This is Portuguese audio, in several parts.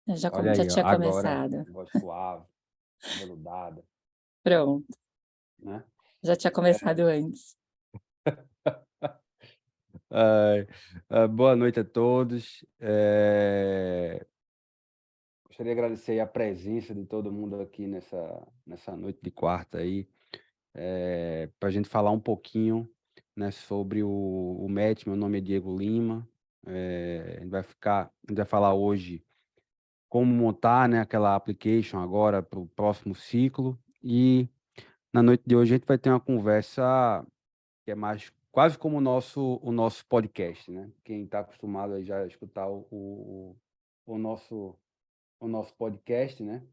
Olha Já aí, ó, tinha agora começado. voz suave, aveludada, Pronto, né. já tinha começado antes. Ai, boa noite a todos. Gostaria de agradecer a presença de todo mundo aqui nessa noite de quarta aí, para a gente falar um pouquinho, né, sobre o match. Meu nome é Diego Lima. A gente vai falar hoje como montar, né, aquela application agora para o próximo ciclo. E na noite de hoje a gente vai ter uma conversa que é mais quase como o nosso podcast, né. Quem está acostumado aí já a escutar o nosso o nosso podcast, né,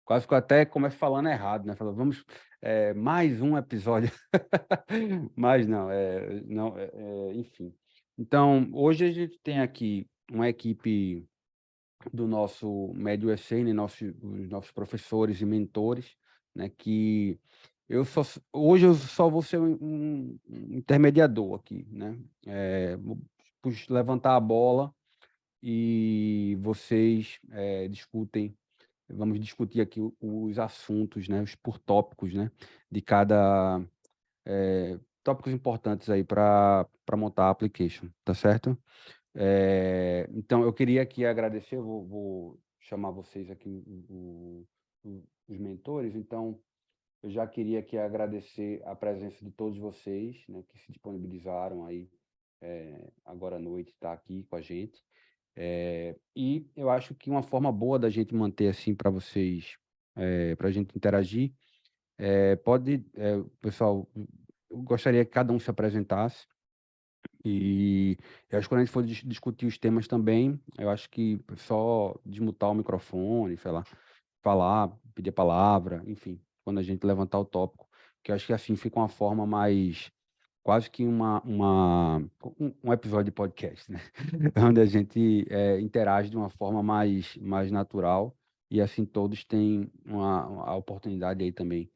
quase que eu até começo falando errado, né, falando: "Vamos, mais um episódio", mas não, não, enfim. Então, hoje a gente tem aqui uma equipe do nosso Médio USA, né, os nossos professores e mentores, né, que hoje eu só vou ser um intermediador aqui, né, vou levantar a bola e vocês, vamos discutir aqui os assuntos, né, os por tópicos, né, de cada, tópicos importantes aí para montar a application, tá certo? Então eu queria aqui agradecer, eu vou chamar vocês aqui, os mentores. Então eu já queria aqui agradecer a presença de todos vocês, né, que se disponibilizaram aí, agora à noite, estar aqui com a gente. E eu acho que uma forma boa da gente manter assim para vocês, para a gente interagir, pessoal, eu gostaria que cada um se apresentasse. E eu acho que quando a gente for discutir os temas também, eu acho que só desmutar o microfone, sei lá, falar, pedir a palavra, enfim, quando a gente levantar o tópico, que eu acho que assim fica uma forma mais, quase que um episódio de podcast, né? Onde a gente interage de uma forma mais natural, e assim todos têm a oportunidade aí também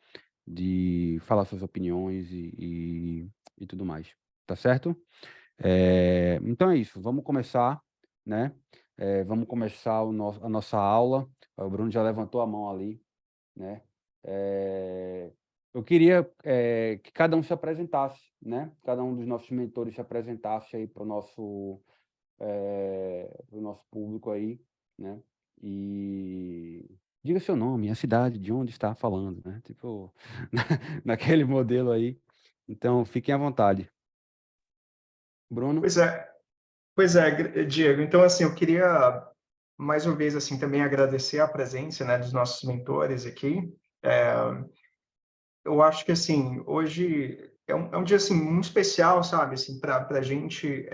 de falar suas opiniões e tudo mais. Tá certo? Então é isso, vamos começar, né? Vamos começar a nossa aula. O Bruno já levantou a mão ali, né? Eu queria que cada um se apresentasse, né? Cada um dos nossos mentores se apresentasse aí para o nosso público aí, né? E diga seu nome, a cidade, de onde está falando, né? Tipo, naquele modelo aí. Então, fiquem à vontade. Bruno? Pois é, Diego. Então, assim, eu queria mais uma vez assim também agradecer a presença, né, dos nossos mentores aqui. É, eu acho que assim hoje é um dia assim muito especial, sabe, assim para gente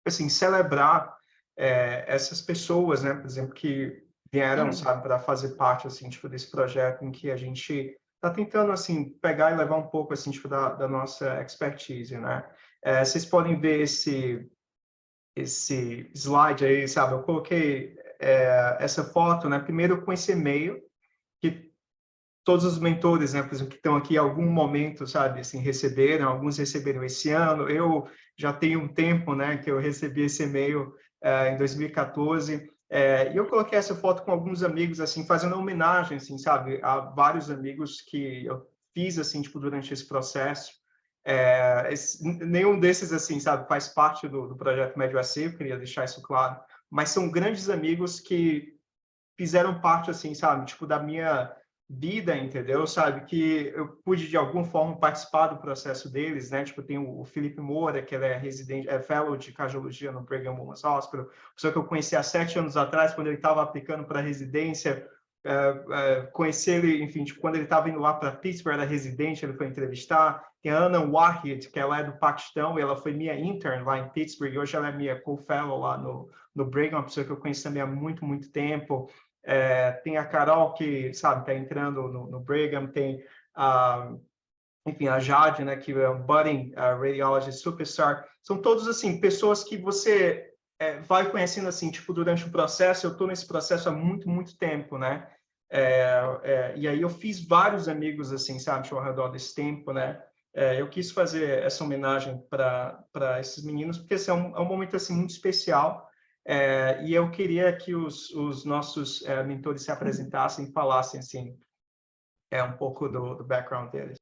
assim celebrar essas pessoas, né, por exemplo, que vieram, sabe, para fazer parte assim tipo desse projeto em que a gente está tentando assim pegar e levar um pouco assim tipo da nossa expertise, né? Vocês podem ver esse slide aí, sabe? Eu coloquei essa foto, né? Primeiro com esse e-mail que todos os mentores, né, por exemplo, que estão aqui em algum momento, sabe, assim, receberam, alguns receberam esse ano. Eu já tenho um tempo, né, que eu recebi esse e-mail em 2014. E eu coloquei essa foto com alguns amigos, assim, fazendo homenagem, assim, sabe, a vários amigos que eu fiz, assim, tipo, durante esse processo. Nenhum desses, assim, sabe, faz parte do projeto Médio AC, eu queria deixar isso claro, mas são grandes amigos que fizeram parte, assim, sabe, tipo, da minha vida, entendeu? Sabe, que eu pude, de alguma forma, participar do processo deles, né? Tipo, tem o Felipe Moura, que ele é residente, é fellow de cardiologia no Brigham Women's Hospital, pessoa que eu conheci há 7 anos atrás, quando ele estava aplicando para residência. Conheci ele, enfim, tipo, quando ele estava indo lá para Pittsburgh, era residente, ele foi entrevistar. Tem a Ana Wahid, que ela é do Paquistão, e ela foi minha intern lá em Pittsburgh, e hoje ela é minha co-fellow lá no Brigham, uma pessoa que eu conheço também há muito, muito tempo. Tem a Carol, que, sabe, está entrando no Brigham, tem, enfim, a Jade, né, que é um budding radiologist superstar. São todos, assim, pessoas que você vai conhecendo, assim, tipo, durante o processo. Eu estou nesse processo há muito, muito tempo, né? E aí eu fiz vários amigos, assim, sabe, ao redor desse tempo, né? Eu quis fazer essa homenagem para esses meninos, porque esse é um momento, assim, muito especial. E eu queria que os nossos mentores se apresentassem e falassem assim, um pouco do background deles.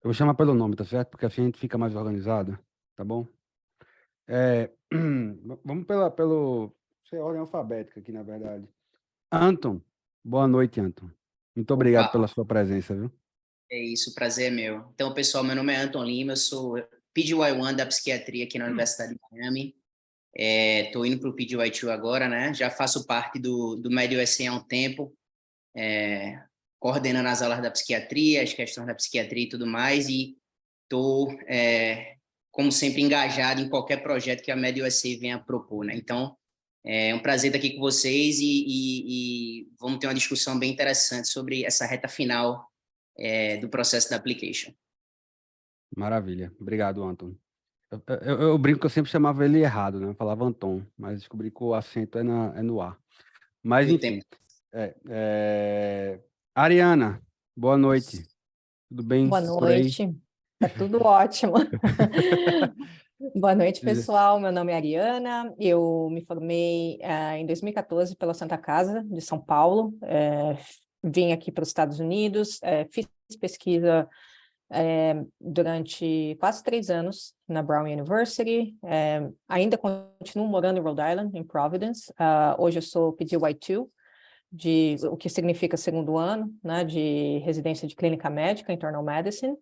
Eu vou chamar pelo nome, tá certo? Porque assim a gente fica mais organizado, tá bom? Vamos pelo... Sei, ordem alfabética aqui, na verdade. Anton, boa noite, Anton. Muito obrigado pela Opa, sua presença, viu? é isso, o prazer é meu. Então, pessoal, meu nome é Anton Lima, eu sou PGY1 da psiquiatria aqui na Universidade de Miami. Estou indo para o PGY2 agora, né? Já faço parte do MedUSA há um tempo, coordenando as aulas da psiquiatria, as questões da psiquiatria e tudo mais, e estou, como sempre, engajado em qualquer projeto que a MedUSA venha propor, né? Então, é um prazer estar aqui com vocês e vamos ter uma discussão bem interessante sobre essa reta final do processo da application. Maravilha. Obrigado, Anton. Eu brinco que eu sempre chamava ele errado, né? Eu falava Anton, mas descobri que o acento é no A. Mas, E o tempo. enfim. Ariana, boa noite. Tudo bem Boa por aí? noite. Tá tudo ótimo. Boa noite, pessoal. Meu nome é Ariana. Eu me formei em 2014 pela Santa Casa de São Paulo. Vim aqui para os Estados Unidos, fiz pesquisa durante quase 3 anos na Brown University. Ainda continuo morando em Rhode Island, em Providence. Hoje eu sou PGY2, o que significa segundo ano, né, de residência de clínica médica, internal medicine.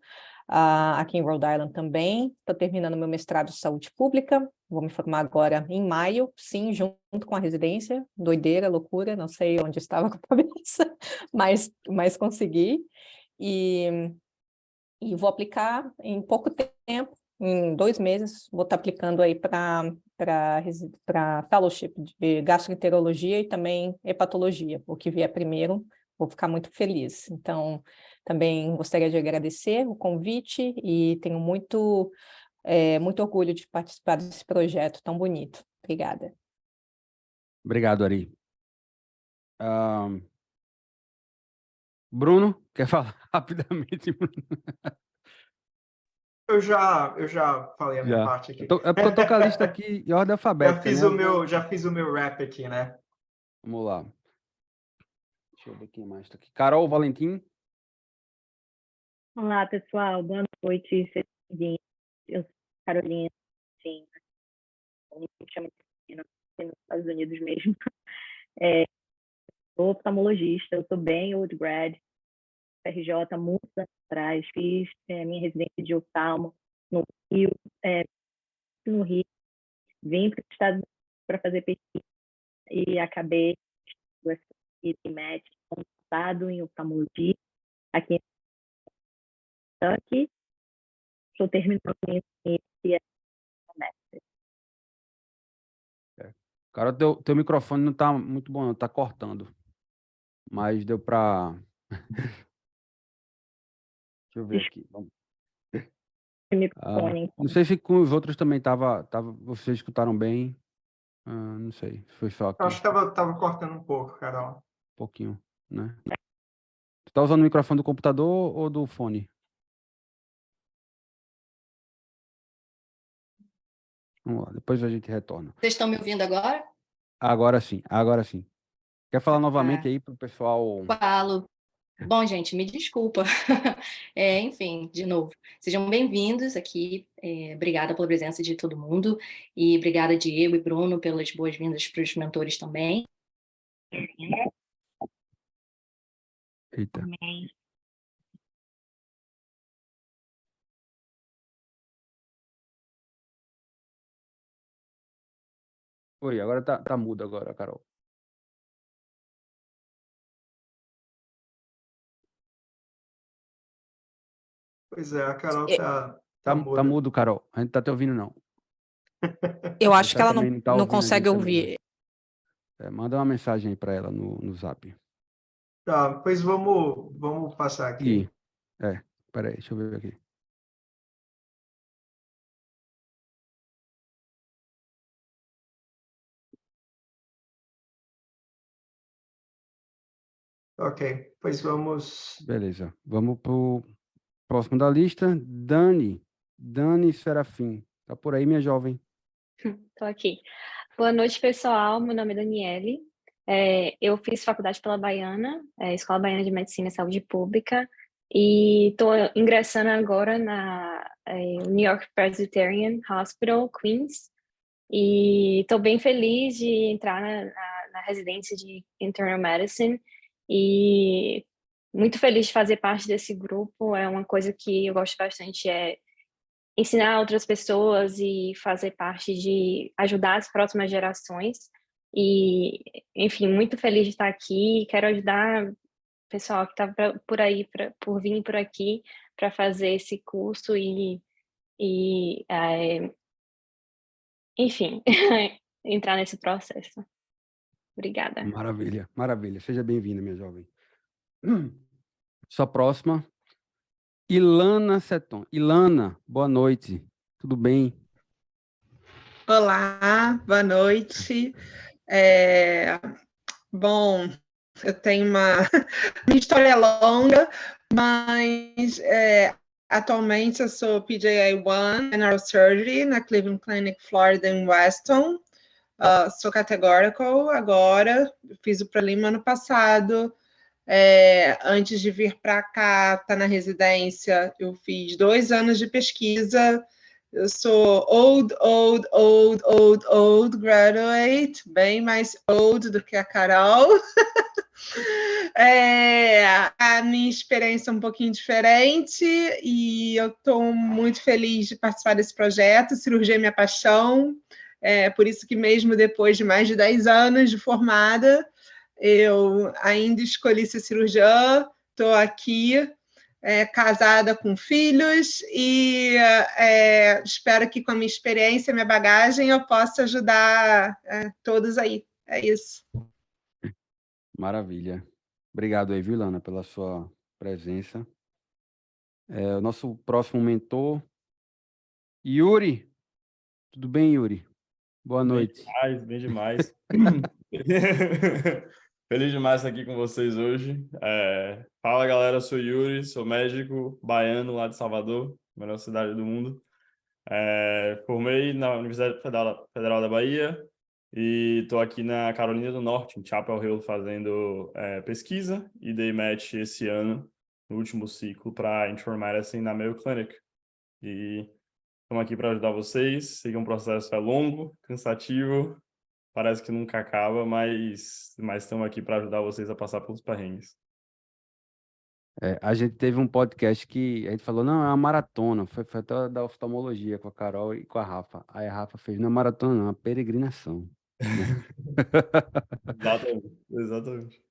Aqui em Rhode Island também. Estou terminando meu mestrado em saúde pública. Vou me formar agora em maio, sim, junto com a residência. Doideira, loucura, não sei onde estava com a cabeça, mas consegui. E vou aplicar em pouco tempo, em 2 meses, vou estar aplicando aí para fellowship de gastroenterologia e também hepatologia. O que vier primeiro, vou ficar muito feliz. Então, também gostaria de agradecer o convite e tenho muito orgulho de participar desse projeto tão bonito. Obrigada. Obrigado, Ari. Bruno, quer falar rapidamente? Eu já falei a minha Já. parte aqui. É porque eu tô com a lista aqui em ordem alfabética, né? Já fiz o meu rap aqui, né? Vamos lá. Deixa eu ver quem mais tá aqui. Carol Valentim. Olá, pessoal. Boa noite. Sejam bem-vindos. Eu sou Carolina, sim, me chamo Carolina, nos Estados Unidos mesmo. Sou oftalmologista, eu sou bem old grad, RJ há muitos anos atrás, fiz minha residência de oftalmo no Rio, vim para os Estados Unidos para fazer pesquisa e acabei em médico, passado em oftalmologia aqui em Kentucky. Estou terminando minha semestre. Carol, teu microfone não tá muito bom, não, tá cortando. Mas deu para. Deixa eu ver aqui. Vamos. Microfone, Não então. sei se com os outros também tava. Vocês escutaram bem. Não sei. Foi só Eu aqui. acho que tava cortando um pouco, Carol. Um pouquinho, né? Tu tá usando o microfone do computador ou do fone? Vamos lá, depois a gente retorna. Vocês estão me ouvindo agora? Agora sim, agora sim. Quer falar novamente Ah, aí pro pessoal? falo. Bom, gente, me desculpa. Enfim, de novo, sejam bem-vindos aqui. Obrigada pela presença de todo mundo. E obrigada, Diego e Bruno, pelas boas-vindas para os mentores também. Eita. Oi, agora tá mudo agora, Carol. Pois é, a Carol tá Tá muda. mudo, Carol. A gente tá te ouvindo, não. Eu acho Você que ela também não tá não ouvindo a gente consegue também, né? ouvir. Manda uma mensagem aí para ela no Zap. Tá, pois vamos passar aqui. Peraí, deixa eu ver aqui. Ok, pois vamos. Beleza. Vamos pro Próximo da lista, Dani Serafim. Tá por aí, minha jovem? Estou aqui. Boa noite, pessoal. Meu nome é Daniele. Eu fiz faculdade pela Baiana, Escola Baiana de Medicina e Saúde Pública, e estou ingressando agora na New York Presbyterian Hospital, Queens, e estou bem feliz de entrar na residência de Internal Medicine e muito feliz de fazer parte desse grupo. É uma coisa que eu gosto bastante, ensinar outras pessoas e fazer parte de ajudar as próximas gerações. E, enfim, muito feliz de estar aqui. Quero ajudar o pessoal que está por aí, por vir por aqui, para fazer esse curso enfim, entrar nesse processo. Obrigada. Maravilha, maravilha. Seja bem-vinda, minha jovem. Sua próxima, Ilana Seton. Ilana, boa noite. Tudo bem? Olá, boa noite. Bom, eu tenho minha história é longa, mas atualmente eu sou PJI-1 Neurosurgery na Cleveland Clinic Florida em Weston. Sou categorical agora, fiz o prelim ano passado. Antes de vir para cá, tá na residência, eu fiz 2 anos de pesquisa. Eu sou old graduate, bem mais old do que a Carol. A minha experiência é um pouquinho diferente e eu estou muito feliz de participar desse projeto. Cirurgia é minha paixão, por isso que mesmo depois de mais de 10 anos de formada, eu ainda escolhi ser cirurgiã, estou aqui, casada com filhos e espero que com a minha experiência, minha bagagem, eu possa ajudar todos aí. É isso. Maravilha. Obrigado aí, viu, Ilana, pela sua presença. O nosso próximo mentor, Yuri. Tudo bem, Yuri? Boa noite. Bem demais. Feliz demais estar aqui com vocês hoje. Fala, galera, eu sou Yuri, sou médico baiano lá de Salvador, melhor cidade do mundo. Formei na Universidade Federal da Bahia e estou aqui na Carolina do Norte, em Chapel Hill, fazendo pesquisa e dei match esse ano, no último ciclo, para Internal Medicine na Mayo Clinic. E estamos aqui para ajudar vocês. Sei que um processo é longo, cansativo, parece que nunca acaba, mas estamos aqui para ajudar vocês a passar pelos perrengues. A gente teve um podcast que a gente falou, não, é uma maratona. Foi até da oftalmologia com a Carol e com a Rafa. Aí a Rafa fez, não é maratona, não, é uma peregrinação. Exatamente.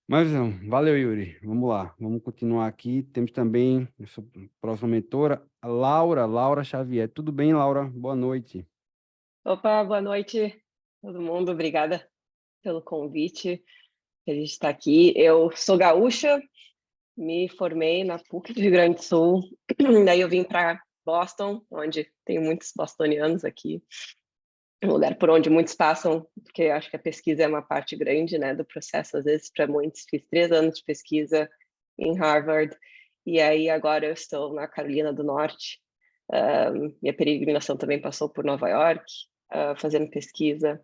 Mas não, valeu, Yuri. Vamos lá, vamos continuar aqui. Temos também a sua próxima mentora, a Laura Xavier. Tudo bem, Laura? Boa noite. Opa, boa noite, todo mundo. Obrigada pelo convite. Feliz de estar aqui. Eu sou gaúcha, me formei na PUC do Rio Grande do Sul. Daí eu vim para Boston, onde tem muitos bostonianos aqui. Um lugar por onde muitos passam, porque acho que a pesquisa é uma parte grande, né, do processo, às vezes, para muitos. Fiz 3 anos de pesquisa em Harvard, e aí agora eu estou na Carolina do Norte. Minha peregrinação também passou por Nova York, fazendo pesquisa.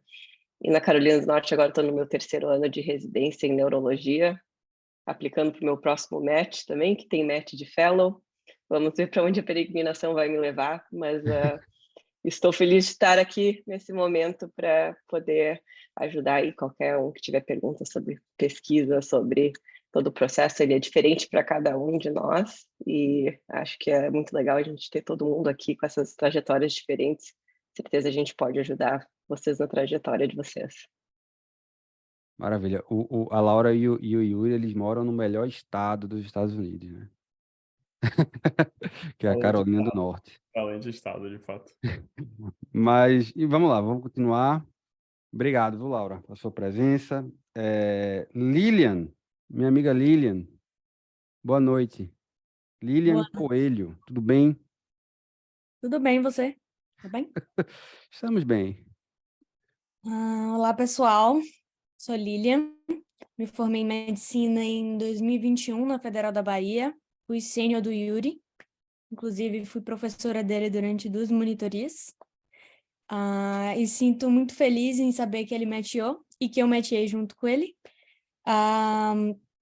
E na Carolina do Norte agora estou no meu 3º ano de residência em neurologia, aplicando para o meu próximo match também, que tem match de fellow. Vamos ver para onde a peregrinação vai me levar, mas estou feliz de estar aqui nesse momento para poder ajudar aí qualquer um que tiver perguntas sobre pesquisa, sobre todo o processo. Ele é diferente para cada um de nós e acho que é muito legal a gente ter todo mundo aqui com essas trajetórias diferentes. Com certeza a gente pode ajudar vocês na trajetória de vocês. Maravilha. A Laura e o Yuri, eles moram no melhor estado dos Estados Unidos, né? Que é a Carolina do Norte. Excelente estado, de fato. Mas, e vamos lá, vamos continuar. Obrigado, viu, Laura, pela sua presença. Lilian, minha amiga Lilian, boa noite. Lilian Coelho, tudo bem? Tudo bem, você? Tudo bem? Estamos bem. Olá, pessoal. Sou Lilian. Me formei em medicina em 2021 na Federal da Bahia. fui sênior do Yuri, inclusive fui professora dele durante 2 monitorias. E sinto muito feliz em saber que ele matchou e que eu matchei junto com ele.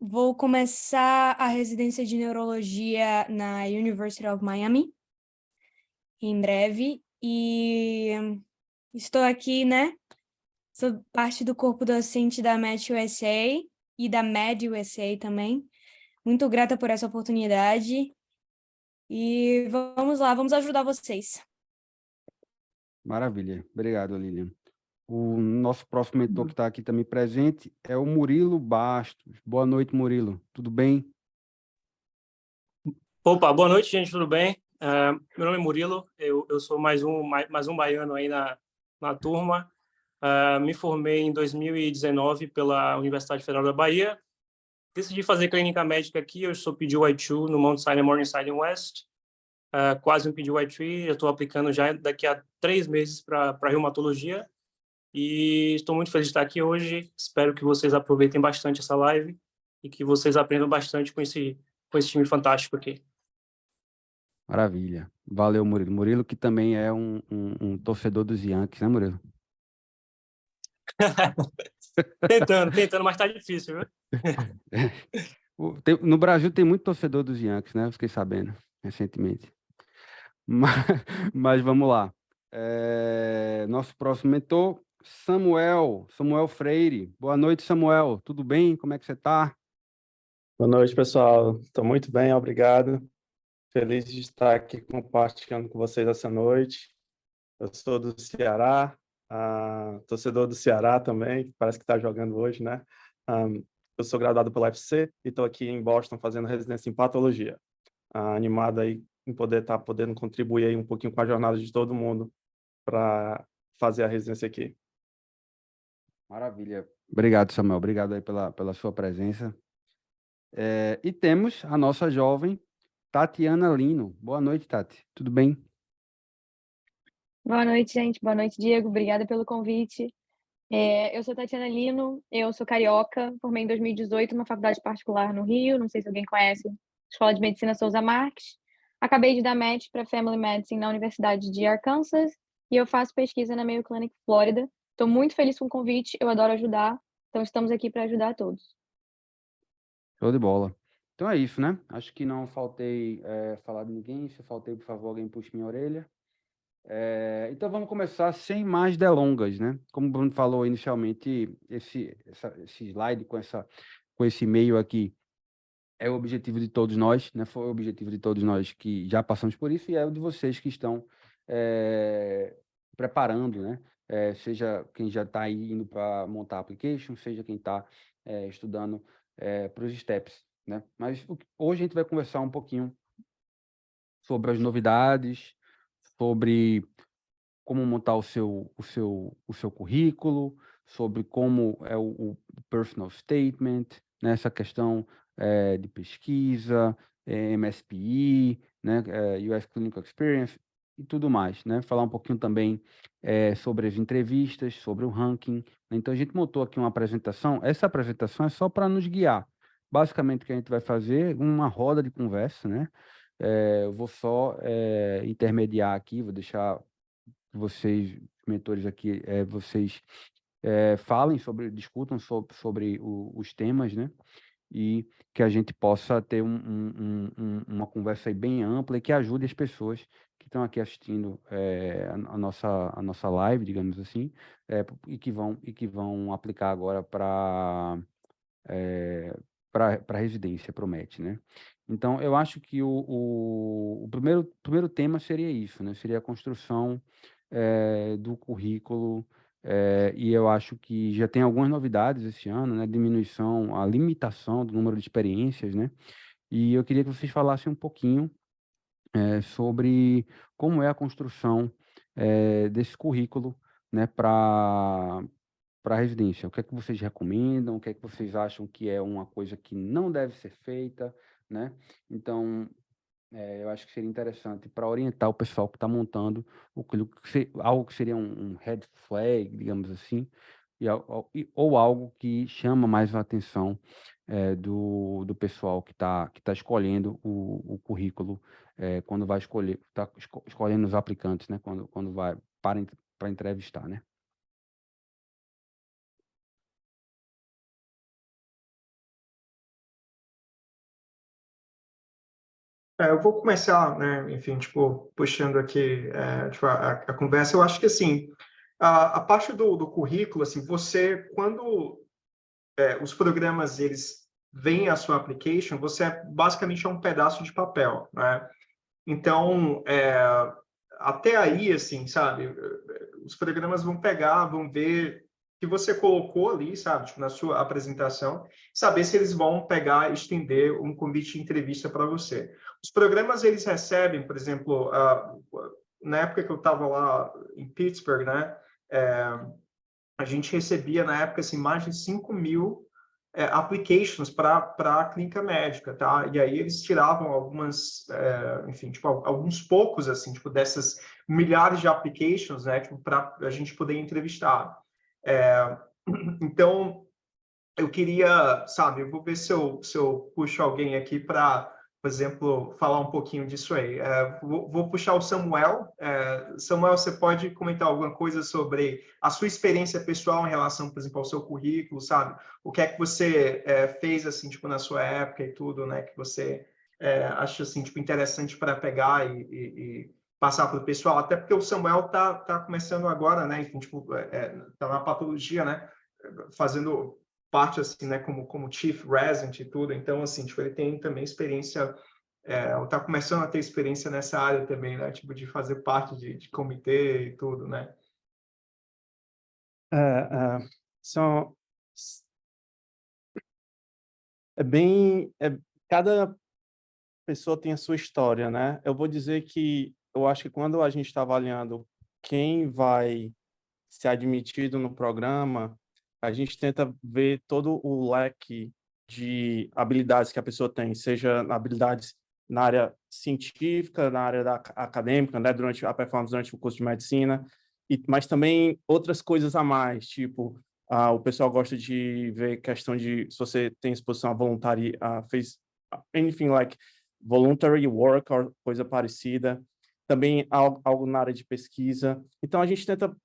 Vou começar a residência de neurologia na University of Miami em breve e estou aqui, né? Sou parte do corpo docente da Match USA e da Med USA também. Muito grata por essa oportunidade e vamos lá, vamos ajudar vocês. Maravilha. Obrigado, Lilian. O nosso próximo mentor que está aqui também presente é o Murilo Bastos. Boa noite, Murilo. Tudo bem? Opa, boa noite, gente, tudo bem? Meu nome é Murilo, eu sou mais um baiano aí na turma. Me formei em 2019 pela Universidade Federal da Bahia. Decidi fazer clínica médica aqui, eu sou PGY2 no Mount Sinai Morningside West. Quase um PGY3, já estou aplicando já daqui a 3 meses para reumatologia. E estou muito feliz de estar aqui hoje. Espero que vocês aproveitem bastante essa live e que vocês aprendam bastante com esse time fantástico aqui. Maravilha. Valeu, Murilo. Murilo, que também é um torcedor dos Yankees, né, Murilo? Tentando, mas tá difícil, viu? No Brasil tem muito torcedor dos Yankees, né? Eu fiquei sabendo recentemente. Mas vamos lá. Nosso próximo mentor, Samuel Freire. Boa noite, Samuel. Tudo bem? Como é que você está? Boa noite, pessoal. Estou muito bem, obrigado. Feliz de estar aqui compartilhando com vocês essa noite. Eu sou do Ceará, torcedor do Ceará também, parece que está jogando hoje, né? Eu sou graduado pela UFC e estou aqui em Boston fazendo residência em patologia. Animado aí em poder estar podendo contribuir aí um pouquinho com a jornada de todo mundo para fazer a residência aqui. Maravilha. Obrigado, Samuel. Obrigado aí pela sua presença. E temos a nossa jovem Tatiana Lino. Boa noite, Tati. Tudo bem? Boa noite, gente. Boa noite, Diego. Obrigada pelo convite. Eu sou Tatiana Lino, eu sou carioca, formei em 2018 numa faculdade particular no Rio, não sei se alguém conhece, Escola de Medicina Souza Marques. Acabei de dar match para Family Medicine na Universidade de Arkansas e eu faço pesquisa na Mayo Clinic, Flórida. Estou muito feliz com o convite, eu adoro ajudar, então estamos aqui para ajudar a todos. Show de bola. Então é isso, né? Acho que não faltei falar de ninguém. Se eu faltei, por favor, alguém puxe minha orelha. Então vamos começar sem mais delongas, né? Como o Bruno falou inicialmente, esse slide com esse e-mail aqui é o objetivo de todos nós, né? Foi o objetivo de todos nós que já passamos por isso e é o de vocês que estão preparando, né? Seja quem já está aí indo para montar a application, seja quem está estudando para os steps, né? Mas hoje a gente vai conversar um pouquinho sobre as novidades, sobre como montar o seu currículo, sobre como é o personal statement, né? Essa questão de pesquisa, MSPI, né? US Clinical Experience e tudo mais, né? Falar um pouquinho também sobre as entrevistas, sobre o ranking. Então, a gente montou aqui uma apresentação. Essa apresentação é só para nos guiar. Basicamente, o que a gente vai fazer, uma roda de conversa, né? Eu vou só intermediar aqui, vou deixar vocês, mentores aqui, vocês falem discutam sobre os temas, né? E que a gente possa ter uma conversa aí bem ampla e que ajude as pessoas que estão aqui assistindo a nossa live, digamos assim, e que vão aplicar agora para residência, promete, né? Então, eu acho que o primeiro tema seria isso, né? Seria a construção do currículo, e eu acho que já tem algumas novidades esse ano, né? A limitação do número de experiências, né? E eu queria que vocês falassem um pouquinho sobre como é a construção desse currículo, né? Para a residência. O que é que vocês recomendam? O que é que vocês acham que é uma coisa que não deve ser feita, né? Então, eu acho que seria interessante para orientar o pessoal que está montando algo que seria um red flag, digamos assim, ou algo que chama mais a atenção do pessoal que tá escolhendo o currículo, quando vai escolhendo os aplicantes, né? Quando vai para entrevistar, né? Eu vou começar, né, enfim, tipo, puxando aqui tipo, a conversa. Eu acho que, assim, a parte do currículo, assim, você, quando os programas, eles veem a sua application, você basicamente é um pedaço de papel, né? Então, até aí, assim, sabe, os programas vão pegar, vão ver o que você colocou ali, sabe, tipo, na sua apresentação, saber se eles vão pegar e estender um convite de entrevista para você. Os programas, eles recebem, por exemplo, na época que eu estava lá em Pittsburgh, né, a gente recebia, na época, assim, mais de 5.000 applications para a clínica médica, tá? E aí eles tiravam algumas, enfim, tipo, alguns poucos, assim, tipo, dessas milhares de applications, né, tipo, para a gente poder entrevistar. Então, eu queria, sabe, eu vou ver se eu puxo alguém aqui para, por exemplo, falar um pouquinho disso aí. Vou puxar o Samuel. Samuel, você pode comentar alguma coisa sobre a sua experiência pessoal em relação, por exemplo, ao seu currículo, sabe? O que é que você fez, assim, tipo, na sua época e tudo, né, que você acha, assim, tipo, interessante para pegar e passar para o pessoal, até porque o Samuel tá começando agora, né, enfim, tipo, tá na patologia, né, fazendo parte, assim, né, como Chief Resident e tudo, então, assim, tipo, ele tem também experiência, está começando a ter experiência nessa área também, né, tipo, de fazer parte de comitê e tudo, né. São cada pessoa tem a sua história, né? Eu vou dizer que eu acho que quando a gente está avaliando quem vai ser admitido no programa, a gente tenta ver todo o leque de habilidades que a pessoa tem, seja habilidades na área científica, na área acadêmica, né, durante a performance durante o curso de medicina, mas também outras coisas a mais, tipo, o pessoal gosta de ver questão de se você tem exposição a voluntária, fez anything like voluntary work ou coisa parecida, também algo na área de pesquisa. Então, a gente tenta,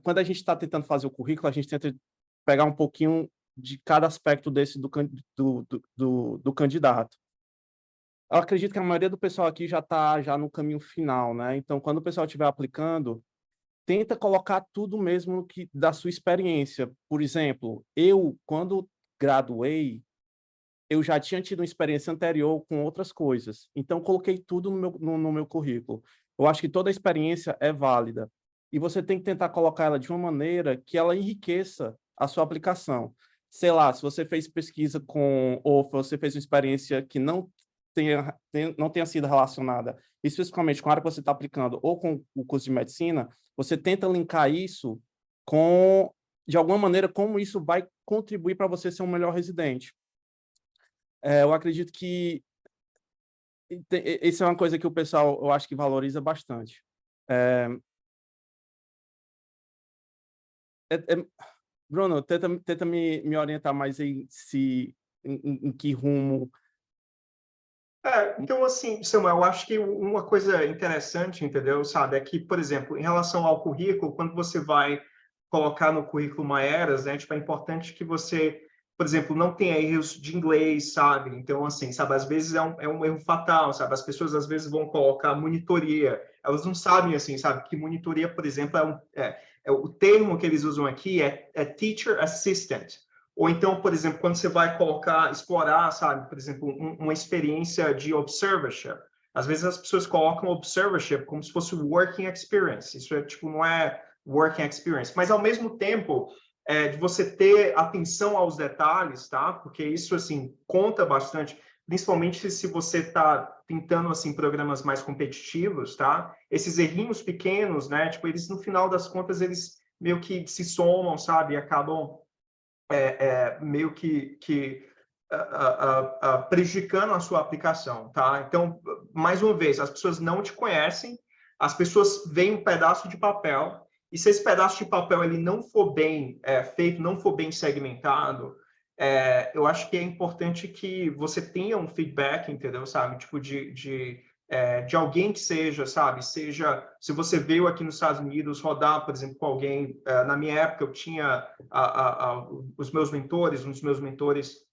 quando a gente está tentando fazer o currículo, a gente tenta pegar um pouquinho de cada aspecto desse do candidato. Eu acredito que a maioria do pessoal aqui já está no caminho final, né? Então, quando o pessoal estiver aplicando, tenta colocar tudo mesmo da sua experiência. Por exemplo, eu, quando graduei, eu já tinha tido uma experiência anterior com outras coisas. Então, coloquei tudo no meu currículo. Eu acho que toda experiência é válida. E você tem que tentar colocar ela de uma maneira que ela enriqueça a sua aplicação. Sei lá, se você fez pesquisa ou você fez uma experiência que não tenha sido relacionada especificamente com a área que você está aplicando ou com o curso de medicina, você tenta linkar isso de alguma maneira, como isso vai contribuir para você ser um melhor residente. Eu acredito que isso é uma coisa que o pessoal, eu acho que valoriza bastante. Bruno, tenta me orientar mais em que rumo. Então, assim, Samuel, eu acho que uma coisa interessante, entendeu, sabe, é que, por exemplo, em relação ao currículo, quando você vai colocar no currículo uma ERAS, né, tipo, é importante que você, por exemplo, não tenha erros de inglês, sabe? Então, assim, sabe, às vezes é um erro fatal, sabe? As pessoas, às vezes, vão colocar monitoria, elas não sabem, assim, sabe, que monitoria, por exemplo, o termo que eles usam aqui é teacher assistant. Ou então, por exemplo, quando você vai explorar, sabe, por exemplo, uma experiência de observership. Às vezes as pessoas colocam observership como se fosse working experience. Isso tipo, não é working experience. Mas, ao mesmo tempo, de você ter atenção aos detalhes, tá? Porque isso, assim, conta bastante, principalmente se você está tentando, assim, programas mais competitivos, tá? Esses errinhos pequenos, né? Tipo, eles, no final das contas, eles meio que se somam, sabe? E acabam meio que prejudicando a sua aplicação, tá? Então, mais uma vez, as pessoas não te conhecem, as pessoas veem um pedaço de papel, e se esse pedaço de papel ele não for bem feito, não for bem segmentado, eu acho que é importante que você tenha um feedback, entendeu, sabe? Tipo, de alguém que seja, sabe? Seja, se você veio aqui nos Estados Unidos rodar, por exemplo, com alguém, na minha época eu tinha os meus mentores, um dos meus mentores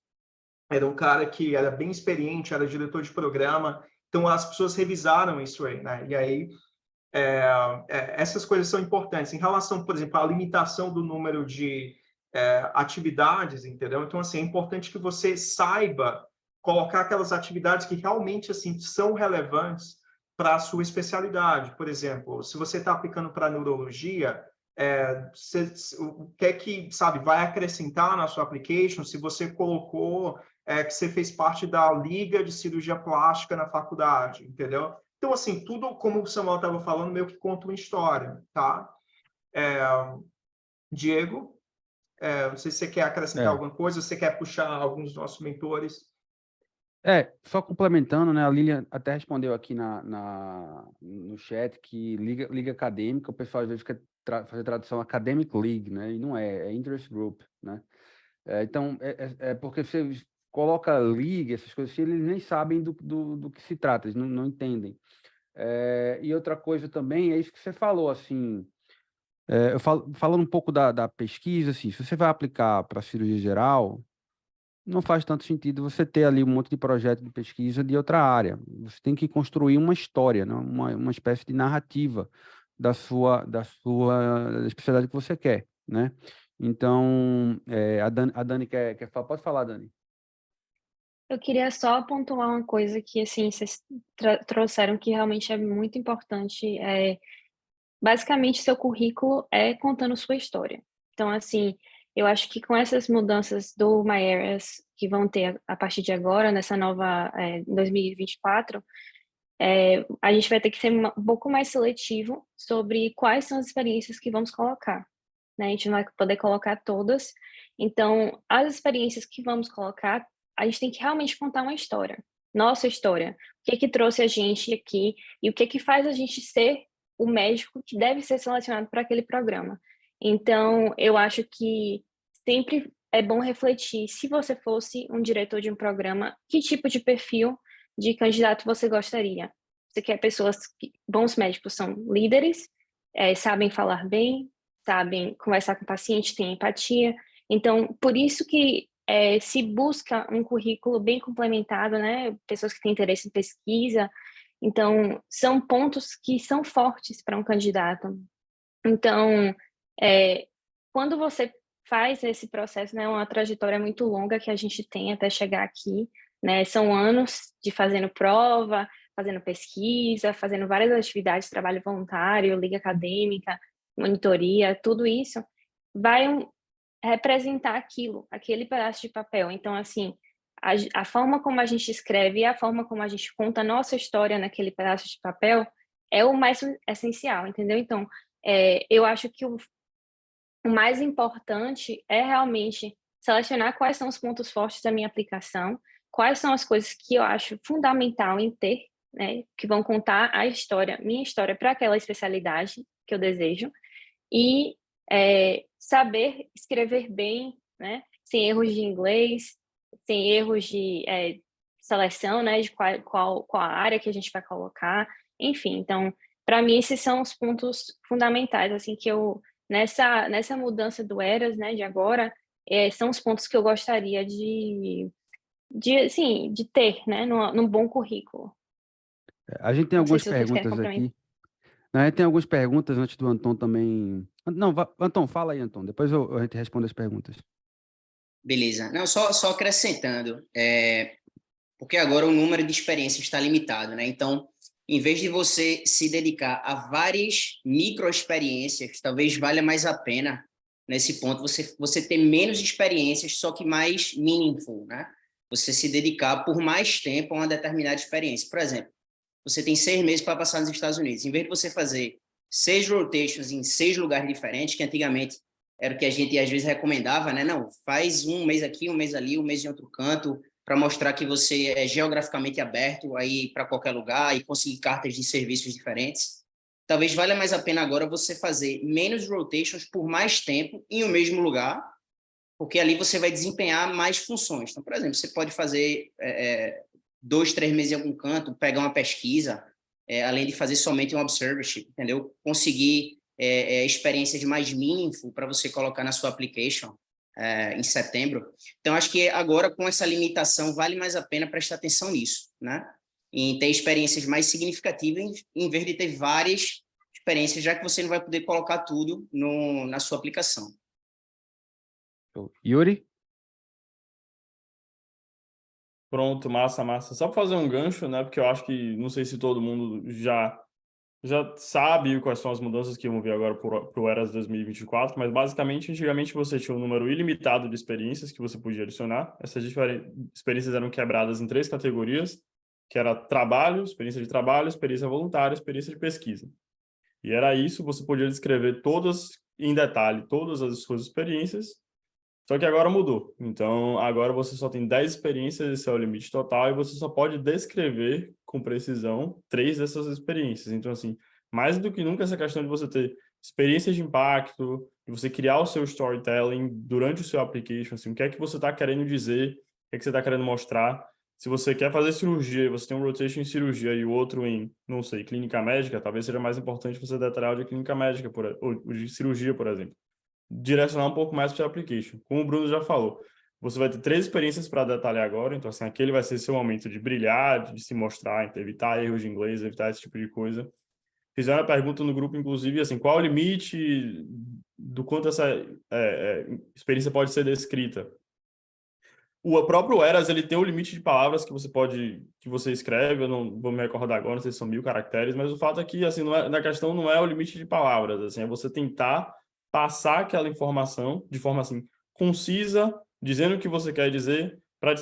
era um cara que era bem experiente, era diretor de programa, então as pessoas revisaram isso aí, né? E aí, essas coisas são importantes. Em relação, por exemplo, à limitação do número de atividades, entendeu? Então, assim, é importante que você saiba colocar aquelas atividades que realmente, assim, são relevantes para a sua especialidade. Por exemplo, se você está aplicando para neurologia, o que é que, sabe, vai acrescentar na sua application se você colocou que você fez parte da Liga de Cirurgia Plástica na faculdade, entendeu? Então, assim, tudo, como o Samuel estava falando, meio que conta uma história, tá? Diego, não sei se você quer acrescentar alguma coisa, se você quer puxar alguns dos nossos mentores. Só complementando, né? A Lilian até respondeu aqui no chat que liga acadêmica, o pessoal às vezes quer fazer tradução Academic League, né? E não é Interest Group, né? Então, porque você coloca league, essas coisas assim, eles nem sabem do que se trata, eles não entendem. E outra coisa também é isso que você falou, assim, falando um pouco da pesquisa, assim, se você vai aplicar para cirurgia geral, não faz tanto sentido você ter ali um monte de projeto de pesquisa de outra área. Você tem que construir uma história, né? Uma espécie de narrativa da especialidade que você quer, né? Então, a Dani quer falar? Pode falar, Dani. Eu queria só pontuar uma coisa que, assim, vocês trouxeram que realmente é muito importante. Basicamente, seu currículo é contando sua história. Então, assim, eu acho que com essas mudanças do MyAreas que vão ter a partir de agora, nessa nova 2024, a gente vai ter que ser um pouco mais seletivo sobre quais são as experiências que vamos colocar, né? A gente não vai poder colocar todas. Então, as experiências que vamos colocar, a gente tem que realmente contar uma história, nossa história. O que trouxe a gente aqui e o que faz a gente ser o médico que deve ser selecionado para aquele programa. Então, eu acho que sempre é bom refletir, se você fosse um diretor de um programa, que tipo de perfil de candidato você gostaria? Você quer pessoas bons médicos são líderes, sabem falar bem, sabem conversar com o paciente, têm empatia. Então, por isso que se busca um currículo bem complementado, né? Pessoas que têm interesse em pesquisa. Então, são pontos que são fortes para um candidato. Então, quando você faz esse processo, né, uma trajetória muito longa que a gente tem até chegar aqui, né? São anos de fazendo prova, fazendo pesquisa, fazendo várias atividades, trabalho voluntário, liga acadêmica, monitoria, tudo isso vai representar aquele pedaço de papel. Então, assim, a forma como a gente escreve e a forma como a gente conta a nossa história naquele pedaço de papel é o mais essencial, entendeu? Então, eu acho que o mais importante é realmente selecionar quais são os pontos fortes da minha aplicação, quais são as coisas que eu acho fundamental em ter, né, que vão contar a história, minha história para aquela especialidade que eu desejo, e saber escrever bem, né, sem erros de inglês, sem erros de seleção, né, de qual a área que a gente vai colocar, enfim. Então, para mim, esses são os pontos fundamentais, assim, que eu, nessa mudança do ERAS, né, de agora, são os pontos que eu gostaria de ter, né, num bom currículo. A gente tem algumas perguntas aqui. Tem algumas perguntas antes do Anton também. Não, Anton, fala aí, Anton. Depois a gente responde as perguntas. Beleza. Não, só acrescentando, porque agora o número de experiências está limitado, né? Então, em vez de você se dedicar a várias microexperiências, talvez valha mais a pena, nesse ponto, você ter menos experiências, só que mais meaningful, né? Você se dedicar por mais tempo a uma determinada experiência. Por exemplo, você tem 6 meses para passar nos Estados Unidos. Em vez de você fazer 6 rotations em 6 lugares diferentes, que antigamente era o que a gente às vezes recomendava, né? Não, faz um mês aqui, um mês ali, um mês em outro canto, para mostrar que você é geograficamente aberto aí para qualquer lugar e conseguir cartas de serviços diferentes. Talvez valha mais a pena agora você fazer menos rotations por mais tempo em um mesmo lugar porque ali você vai desempenhar mais funções. Então, por exemplo, você pode fazer 2, 3 meses em algum canto, pegar uma pesquisa, além de fazer somente um observership, entendeu? Conseguir experiências mais meaningful para você colocar na sua application em setembro. Então, acho que agora, com essa limitação, vale mais a pena prestar atenção nisso, né? Em ter experiências mais significativas, em vez de ter várias experiências, já que você não vai poder colocar tudo na sua aplicação. Yuri? Pronto, massa, massa. Só para fazer um gancho, né? Porque eu acho que, não sei se todo mundo já sabe quais são as mudanças que vão vir agora para o Eras 2024, mas basicamente, antigamente você tinha um número ilimitado de experiências que você podia adicionar. Essas experiências eram quebradas em 3 categorias, que era trabalho, experiência de trabalho, experiência voluntária, experiência de pesquisa. E era isso, você podia descrever todas, em detalhe, todas as suas experiências, só que agora mudou. Então, agora você só tem 10 experiências, esse é o limite total, e você só pode descrever com precisão 3 dessas experiências. Então, assim, mais do que nunca essa questão de você ter experiências de impacto, de você criar o seu storytelling durante o seu application, assim, o que é que você está querendo dizer, o que é que você está querendo mostrar. Se você quer fazer cirurgia, você tem um rotation em cirurgia e o outro em, não sei, clínica médica, talvez seja mais importante você detalhar o de clínica médica, ou de cirurgia, por exemplo. Direcionar um pouco mais para o seu application. Como o Bruno já falou, você vai ter 3 experiências para detalhar agora, então assim, aquele vai ser seu momento de brilhar, de se mostrar, evitar erros de inglês, evitar esse tipo de coisa. Fizeram a pergunta no grupo, inclusive, assim, qual é o limite do quanto essa experiência pode ser descrita? O próprio Eras, ele tem o limite de palavras que você escreve, eu não vou me recordar agora, não sei se são 1000 caracteres, mas o fato é que, assim, na questão não é o limite de palavras, assim, é você tentar passar aquela informação de forma, assim, concisa, dizendo o que você quer dizer, para, de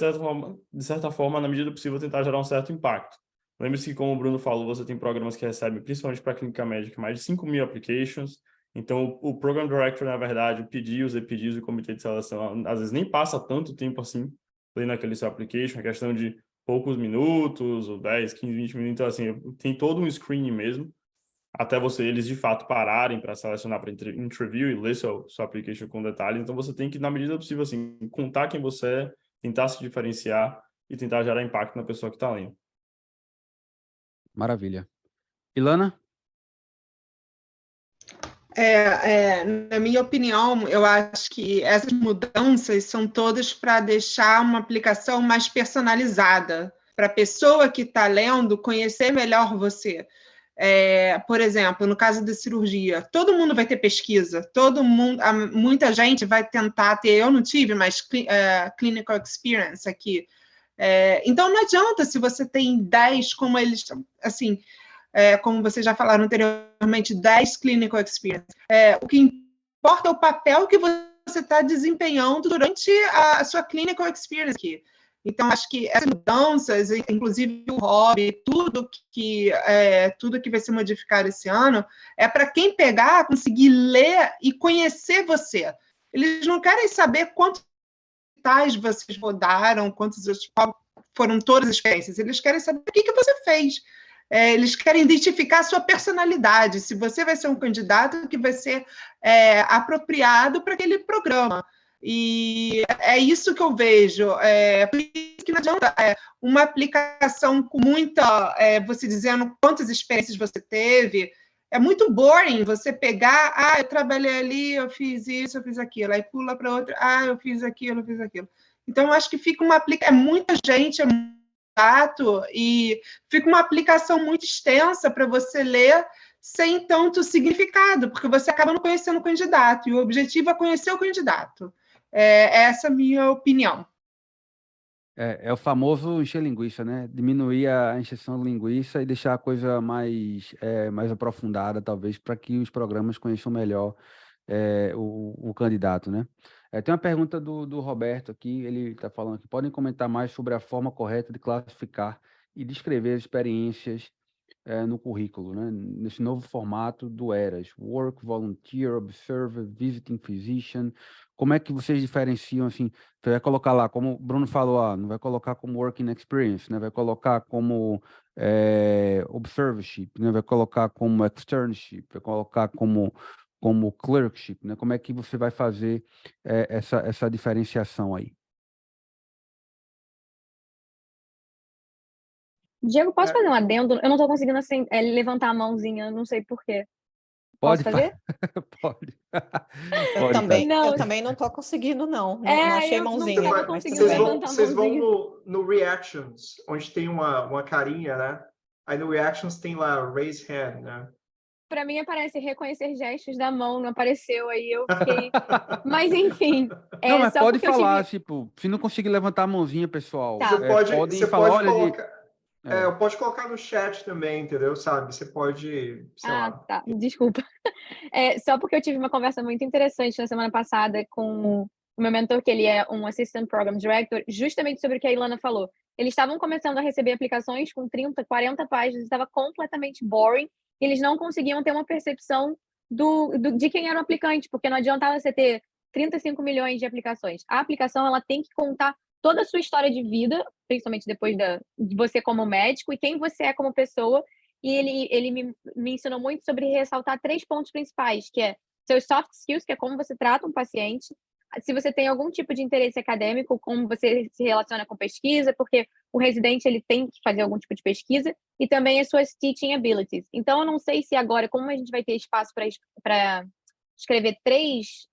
certa forma, na medida do possível, tentar gerar um certo impacto. Lembre-se que, como o Bruno falou, você tem programas que recebem, principalmente para a clínica médica, mais de 5.000 applications. Então, o Program Director, na verdade, o PG, os EPGs e o comitê de seleção, às vezes nem passa tanto tempo assim, lendo aquele seu application, a questão de poucos minutos, ou 10, 15, 20 minutos. Então, assim, tem todo um screening mesmo, até eles de fato pararem para selecionar para interview e ler seu application com detalhes. Então, você tem que, na medida do possível, assim, contar quem você é, tentar se diferenciar e tentar gerar impacto na pessoa que está lendo. Maravilha. Ilana? Na minha opinião, eu acho que essas mudanças são todas para deixar uma aplicação mais personalizada, para a pessoa que está lendo conhecer melhor você. Por exemplo, no caso da cirurgia, todo mundo vai ter pesquisa, muita gente vai tentar ter, eu não tive, mas clinical experience aqui. Então, não adianta se você tem 10, como eles, assim, como vocês já falaram anteriormente, 10 clinical experience. O que importa é o papel que você está desempenhando durante a sua clinical experience aqui. Então, acho que essas mudanças, inclusive o hobby, tudo que vai ser modificado esse ano, é para quem pegar, conseguir ler e conhecer você. Eles não querem saber quantos tais vocês rodaram, qual foram todas as experiências. Eles querem saber o que você fez. Eles querem identificar a sua personalidade, se você vai ser um candidato que vai ser apropriado para aquele programa. E é isso que eu vejo. Por isso que não adianta uma aplicação com muita, você dizendo quantas experiências você teve. É muito boring você pegar, eu trabalhei ali, eu fiz isso, eu fiz aquilo, aí pula para outra, eu fiz aquilo, eu fiz aquilo. Então, eu acho que fica uma aplicação, muita gente, e fica uma aplicação muito extensa para você ler sem tanto significado, porque você acaba não conhecendo o candidato, e o objetivo é conhecer o candidato. Essa é a minha opinião. É o famoso encher linguiça, né? Diminuir a encheção de linguiça e deixar a coisa mais aprofundada, talvez, para que os programas conheçam melhor o candidato, né? Tem uma pergunta do Roberto aqui, ele está falando que podem comentar mais sobre a forma correta de classificar e descrever as experiências no currículo, né? Nesse novo formato do Eras, Work, Volunteer, Observer, Visiting Physician. Como é que vocês diferenciam, assim, você vai colocar lá, como o Bruno falou, não vai colocar como Working Experience, né? Vai colocar como Observership, né? Vai colocar como Externship, vai colocar como como clerkship, né? Como é que você vai fazer essa diferenciação aí? Diego, posso fazer um adendo? Eu não estou conseguindo assim, levantar a mãozinha, não sei por quê. Posso fazer? Pode. Eu Pode, também, Tati. Não, eu também não estou conseguindo, não achei eu não mãozinha. estava mas conseguindo tudo bem. levantar a Vocês vão mãozinha. no Reactions, onde tem uma carinha, né? Aí no Reactions tem lá Raise Hand, né? Para mim aparece reconhecer gestos da mão, não apareceu, aí eu fiquei... Mas enfim, Não, mas só pode porque eu falar, tive... tipo, se não conseguir levantar a mãozinha, pessoal, Tá. podem Você falar, pode olha, colocar... pode colocar no chat também, entendeu? Sabe? Você pode, sei lá. Tá, desculpa. Só porque eu tive uma conversa muito interessante na semana passada com o meu mentor, que ele é um Assistant Program Director, justamente sobre o que a Ilana falou. Eles estavam começando a receber aplicações com 30, 40 páginas, estava completamente boring, e eles não conseguiam ter uma percepção de quem era o aplicante, porque não adiantava você ter 35 milhões de aplicações. A aplicação ela tem que contar toda a sua história de vida, principalmente depois de você como médico, e quem você é como pessoa. E ele me ensinou muito sobre ressaltar 3 pontos principais, que é seus soft skills, que é como você trata um paciente, se você tem algum tipo de interesse acadêmico, como você se relaciona com pesquisa, porque o residente ele tem que fazer algum tipo de pesquisa, e também as suas teaching abilities. Então, eu não sei se agora, como a gente vai ter espaço para escrever 3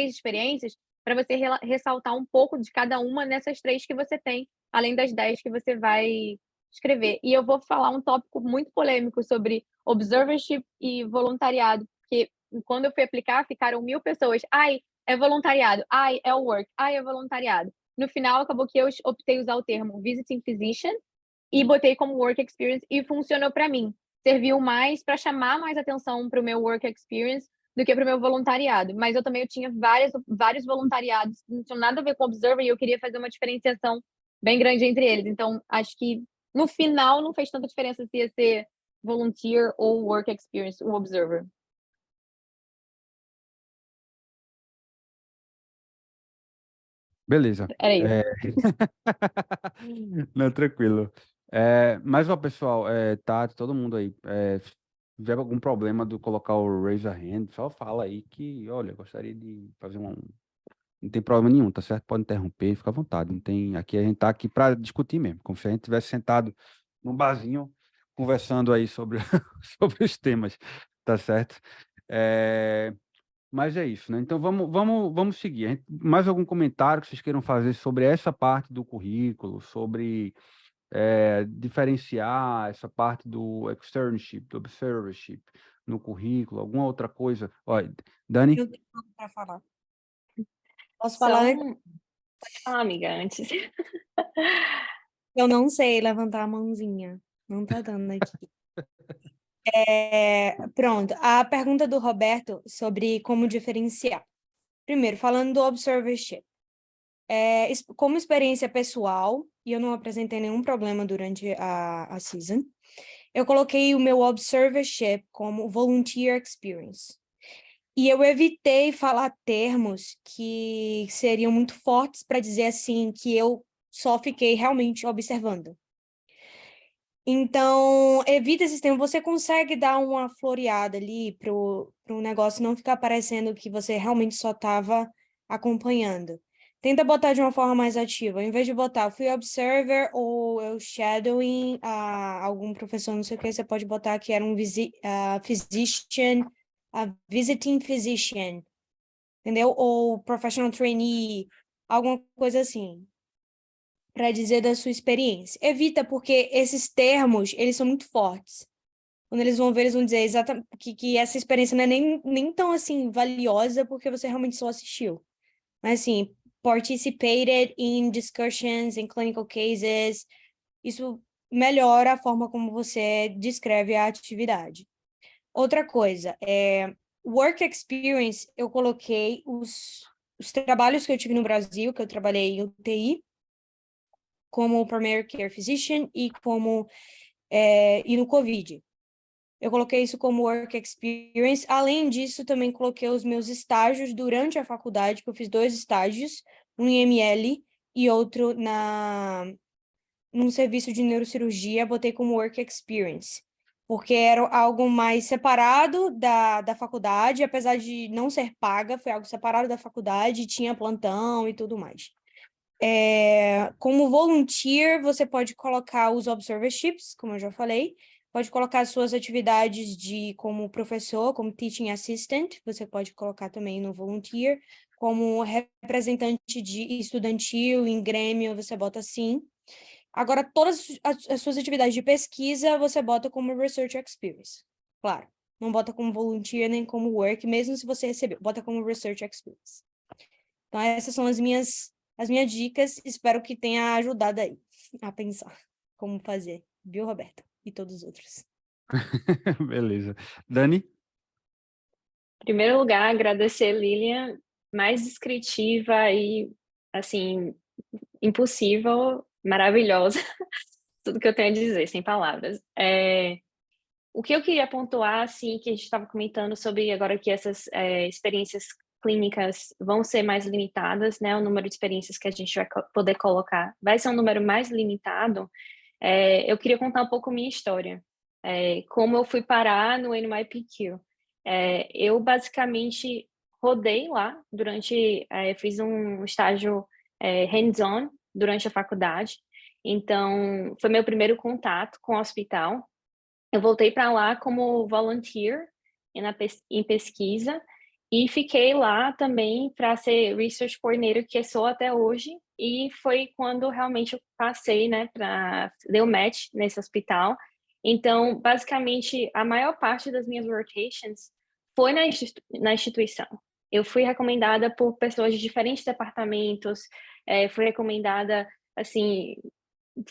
experiências, para você ressaltar um pouco de cada uma nessas 3 que você tem, além das 10 que você vai escrever. E eu vou falar um tópico muito polêmico sobre observership e voluntariado, porque quando eu fui aplicar, ficaram 1000 pessoas. Ai, é voluntariado. Ai, é o work. Ai, é voluntariado. No final, acabou que eu optei usar o termo visiting physician e botei como work experience e funcionou para mim. Serviu mais para chamar mais atenção para o meu work experience do que para o meu voluntariado. Mas eu também tinha vários voluntariados, não tinha nada a ver com observer, e eu queria fazer uma diferenciação bem grande entre eles. Então, acho que no final não fez tanta diferença se ia ser volunteer ou work experience, o observer. Beleza. Era isso. Não, tranquilo. Mas, ó, pessoal, Tati, todo mundo aí, se tiver algum problema de colocar o raise a hand, só fala aí que, olha, gostaria de fazer Não tem problema nenhum, tá certo? Pode interromper, fica à vontade. Não tem... Aqui a gente tá aqui para discutir mesmo, como se a gente tivesse sentado num barzinho conversando aí sobre, sobre os temas, tá certo? Mas é isso, né? Então vamos seguir. Mais algum comentário que vocês queiram fazer sobre essa parte do currículo, sobre diferenciar essa parte do externship, do observership no currículo, alguma outra coisa? Olha, Dani? Eu tenho algo para falar. Posso Só falar? Pode falar, amiga, antes. Eu não sei levantar a mãozinha. Não tá dando aqui. Pronto. A pergunta do Roberto sobre como diferenciar. Primeiro, falando do observership. Como experiência pessoal, e eu não apresentei nenhum problema durante a season, eu coloquei o meu observership como volunteer experience. E eu evitei falar termos que seriam muito fortes para dizer assim que eu só fiquei realmente observando. Então, evita esse termo. Você consegue dar uma floreada ali para o negócio não ficar parecendo que você realmente só estava acompanhando. Tenta botar de uma forma mais ativa. Em vez de botar fui observer ou eu shadowing algum professor, não sei o que, você pode botar que era um physician, visiting physician, entendeu? Ou professional trainee, alguma coisa assim, para dizer da sua experiência. Evita, porque esses termos, eles são muito fortes. Quando eles vão ver, eles vão dizer exatamente que essa experiência não é nem tão, assim, valiosa, porque você realmente só assistiu. Mas, assim, participated in discussions, in clinical cases, isso melhora a forma como você descreve a atividade. Outra coisa, work experience, eu coloquei os trabalhos que eu tive no Brasil, que eu trabalhei em UTI, como primary care physician e no COVID. Eu coloquei isso como work experience. Além disso, também coloquei os meus estágios durante a faculdade, que eu fiz 2 estágios, um em ML e outro num serviço de neurocirurgia, botei como work experience. porque era algo mais separado da faculdade, apesar de não ser paga, foi algo separado da faculdade, tinha plantão e tudo mais. Como volunteer, você pode colocar os observerships, como eu já falei, pode colocar suas atividades como professor, como teaching assistant, você pode colocar também no volunteer, como representante de estudantil, em grêmio, você bota sim. Agora, todas as suas atividades de pesquisa, você bota como research experience. Claro, não bota como volunteer nem como work, mesmo se você receber, bota como research experience. Então, essas são as minhas dicas, espero que tenha ajudado aí a pensar como fazer, viu, Roberto? E todos os outros. Beleza. Dani? Em primeiro lugar, agradecer Lilian, mais descritiva e, assim, impossível, maravilhosa, tudo que eu tenho a dizer, sem palavras. O que eu queria pontuar, assim, que a gente estava comentando sobre agora que essas experiências clínicas vão ser mais limitadas, né? O número de experiências que a gente vai poder colocar vai ser um número mais limitado. Eu queria contar um pouco minha história. Como eu fui parar no NYPQ. Eu basicamente rodei lá durante, fiz um estágio hands-on durante a faculdade. Então, foi meu primeiro contato com o hospital. Eu voltei para lá como volunteer em pesquisa e fiquei lá também para ser research coordinator, que sou até hoje, e foi quando realmente eu passei, né, deu match nesse hospital. Então, basicamente, a maior parte das minhas rotations foi na instituição. Eu fui recomendada por pessoas de diferentes departamentos, fui recomendada, assim,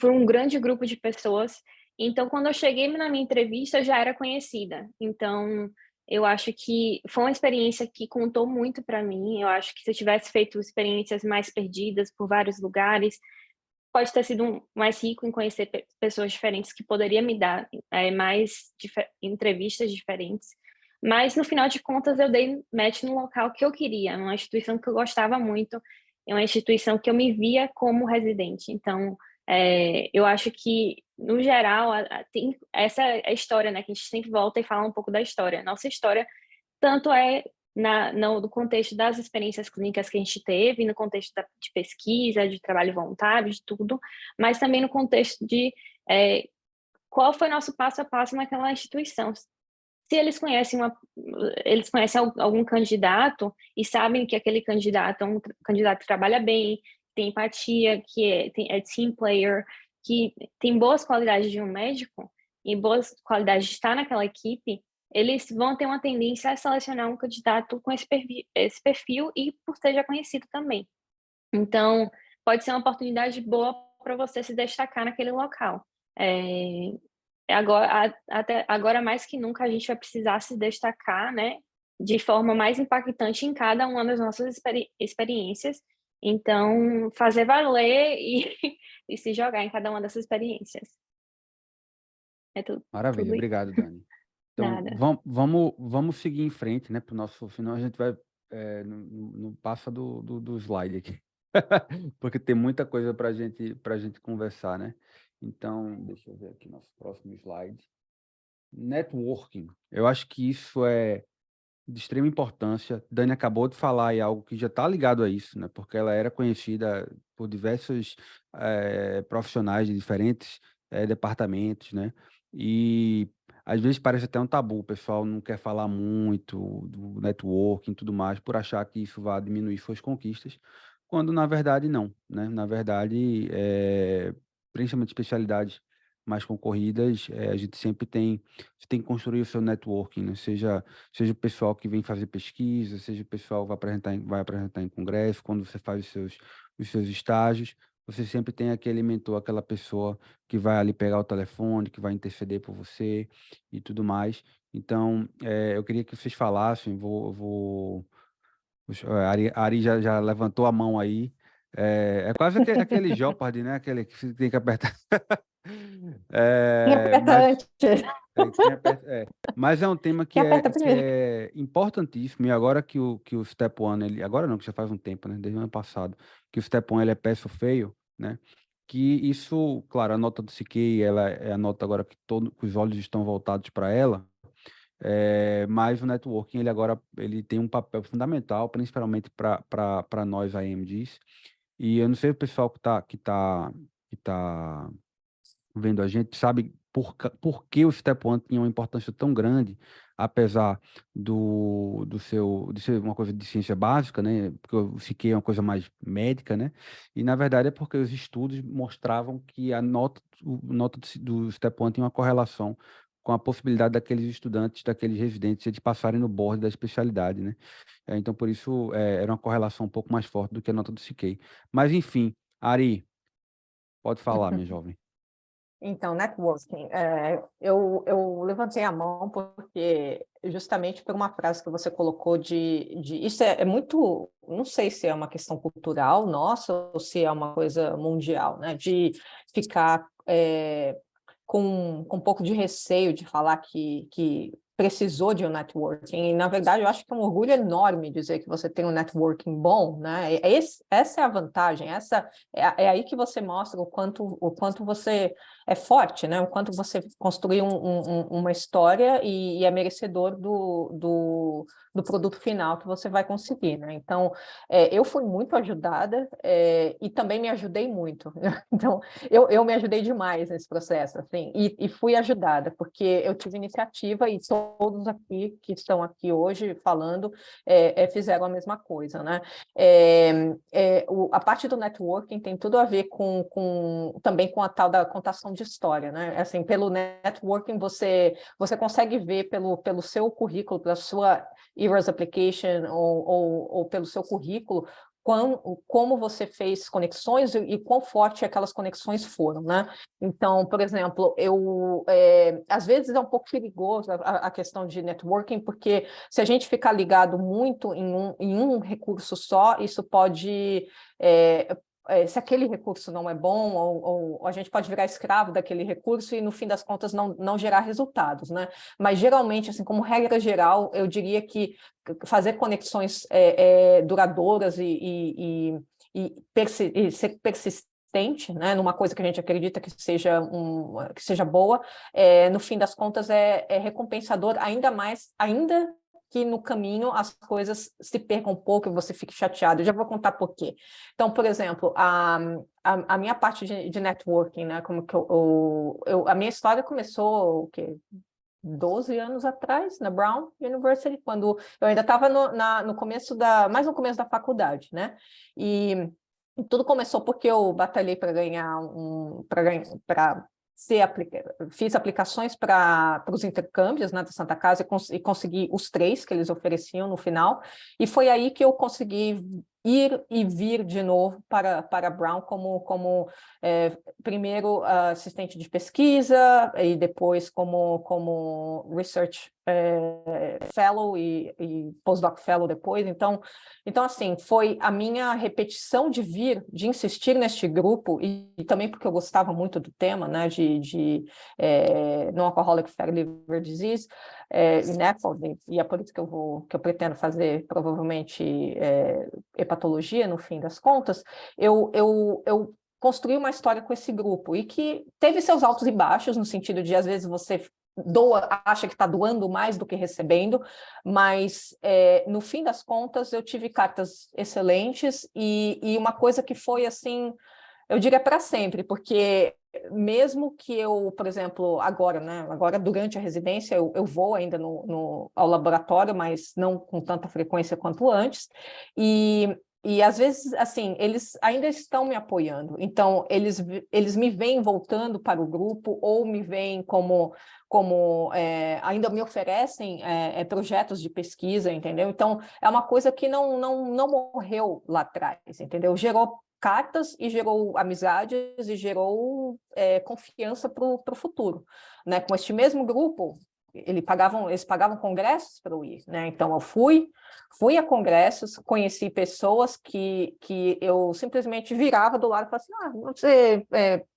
por um grande grupo de pessoas. Então, quando eu cheguei na minha entrevista, eu já era conhecida. Então, eu acho que foi uma experiência que contou muito para mim. Eu acho que se eu tivesse feito experiências mais perdidas por vários lugares, pode ter sido mais rico em conhecer pessoas diferentes que poderia me dar mais entrevistas diferentes. Mas, no final de contas, eu dei match no local que eu queria, numa instituição que eu gostava muito, é uma instituição que eu me via como residente. Então, eu acho que, no geral, tem essa história, né, que a gente sempre volta e fala um pouco da história. Nossa história, tanto no contexto das experiências clínicas que a gente teve, no contexto de pesquisa, de trabalho voluntário, de tudo, mas também no contexto de qual foi nosso passo a passo naquela instituição. Se eles conhecem algum candidato e sabem que aquele candidato é um candidato que trabalha bem, tem empatia, que é team player, que tem boas qualidades de um médico e boas qualidades de estar naquela equipe, eles vão ter uma tendência a selecionar um candidato com esse perfil e por ser já conhecido também. Então, pode ser uma oportunidade boa para você se destacar naquele local. Agora mais que nunca a gente vai precisar se destacar, né, de forma mais impactante em cada uma das nossas experiências. Então, fazer valer e se jogar em cada uma dessas experiências. É tudo. Maravilha, obrigado, Dani. Então, Nada. vamos seguir em frente, né? Para o nosso final, a gente vai no passa do slide aqui, porque tem muita coisa para gente conversar, né? Então, deixa eu ver aqui nosso próximo slide. Networking. Eu acho que isso é de extrema importância. Dani acabou de falar aí algo que já está ligado a isso, né? Porque ela era conhecida por diversos profissionais de diferentes departamentos, né? E às vezes parece até um tabu, o pessoal não quer falar muito do networking e tudo mais, por achar que isso vai diminuir suas conquistas, quando na verdade não, né? Na verdade, principalmente especialidades mais concorridas, a gente sempre você tem que construir o seu networking, né? Seja o pessoal que vem fazer pesquisa, seja o pessoal que vai apresentar em congresso, quando você faz os seus estágios, você sempre tem aquele mentor, aquela pessoa que vai ali pegar o telefone, que vai interceder por você e tudo mais. Então, eu queria que vocês falassem, a Ari já levantou a mão aí. É quase aquele Jeopardy, né? Aquele que você tem que apertar. Mas mas é um tema que Quem é aperta primeiro? importantíssimo, e agora que o Step One, agora não, que já faz um tempo, né? Desde o ano passado, que o Step One ele é pass ou fail, né? que isso, claro, a nota do CK, ela é a nota agora que os olhos estão voltados para ela, mas o networking, ele tem um papel fundamental, principalmente para nós AMDs, e eu não sei o pessoal que tá vendo a gente, sabe por que o Step One tinha uma importância tão grande, apesar de ser uma coisa de ciência básica, né? Porque o CK é uma coisa mais médica, né? E, na verdade, é porque os estudos mostravam que a nota do Step One tinha uma correlação com a possibilidade daqueles estudantes, daqueles residentes, eles passarem no board da especialidade, né? Então, por isso, era uma correlação um pouco mais forte do que a nota do CK. Mas, enfim, Ari, pode falar, minha jovem. Então, networking, eu levantei a mão porque justamente por uma frase que você colocou isso é muito, não sei se é uma questão cultural nossa ou se é uma coisa mundial, né? De ficar com um pouco de receio de falar que precisou de um networking, e na verdade eu acho que é um orgulho enorme dizer que você tem um networking bom, né? Essa é a vantagem, é aí que você mostra o quanto você é forte, né? O quanto você construiu uma história e é merecedor do produto final que você vai conseguir, né? Então, eu fui muito ajudada e também me ajudei muito. Então, eu me ajudei demais nesse processo, assim, e fui ajudada, porque eu tive iniciativa e todos aqui que estão aqui hoje falando fizeram a mesma coisa, né? A parte do networking tem tudo a ver também com a tal da contação de história, né? Assim, pelo networking você consegue ver pelo seu currículo, pela sua ERAS application ou pelo seu currículo como você fez conexões e quão forte aquelas conexões foram, né? Então, por exemplo, às vezes é um pouco perigoso a questão de networking, porque se a gente ficar ligado muito em um recurso só, isso pode se aquele recurso não é bom, ou a gente pode virar escravo daquele recurso e, no fim das contas, não gerar resultados, né? Mas, geralmente, assim, como regra geral, eu diria que fazer conexões duradouras e ser persistente, né, numa coisa que a gente acredita que seja boa, no fim das contas, é recompensador, ainda que no caminho as coisas se percam um pouco e você fique chateado. Eu já vou contar por quê. Então, por exemplo, a minha parte de networking, né, como que a minha história começou, o quê? 12 anos atrás, na Brown University, quando eu ainda estava no começo mais no começo da faculdade, né? E tudo começou porque eu batalhei para fiz aplicações para os intercâmbios, né, da Santa Casa e consegui os 3 que eles ofereciam no final, e foi aí que eu consegui ir e vir de novo para Brown como primeiro assistente de pesquisa e depois como research fellow e postdoc fellow depois. Então, assim, foi a minha repetição de insistir neste grupo, e também porque eu gostava muito do tema, né, de Non-Alcoholic Fatty Liver Disease, e é por isso que eu pretendo fazer, provavelmente, hepatologia, no fim das contas. Eu construí uma história com esse grupo, e que teve seus altos e baixos, no sentido de, às vezes, você acha que está doando mais do que recebendo, mas no fim das contas eu tive cartas excelentes e uma coisa que foi assim, eu diria para sempre, porque mesmo que eu, por exemplo, agora durante a residência eu vou ainda ao laboratório, mas não com tanta frequência quanto antes, e às vezes, assim, eles ainda estão me apoiando. Então, eles me veem voltando para o grupo, ou me veem como ainda me oferecem projetos de pesquisa, entendeu? Então, é uma coisa que não morreu lá atrás, entendeu? Gerou cartas e gerou amizades e gerou confiança para o futuro, né? Com este mesmo grupo, eles pagavam congressos para eu ir, né? Então eu fui a congressos, conheci pessoas que eu simplesmente virava do lado e falava assim,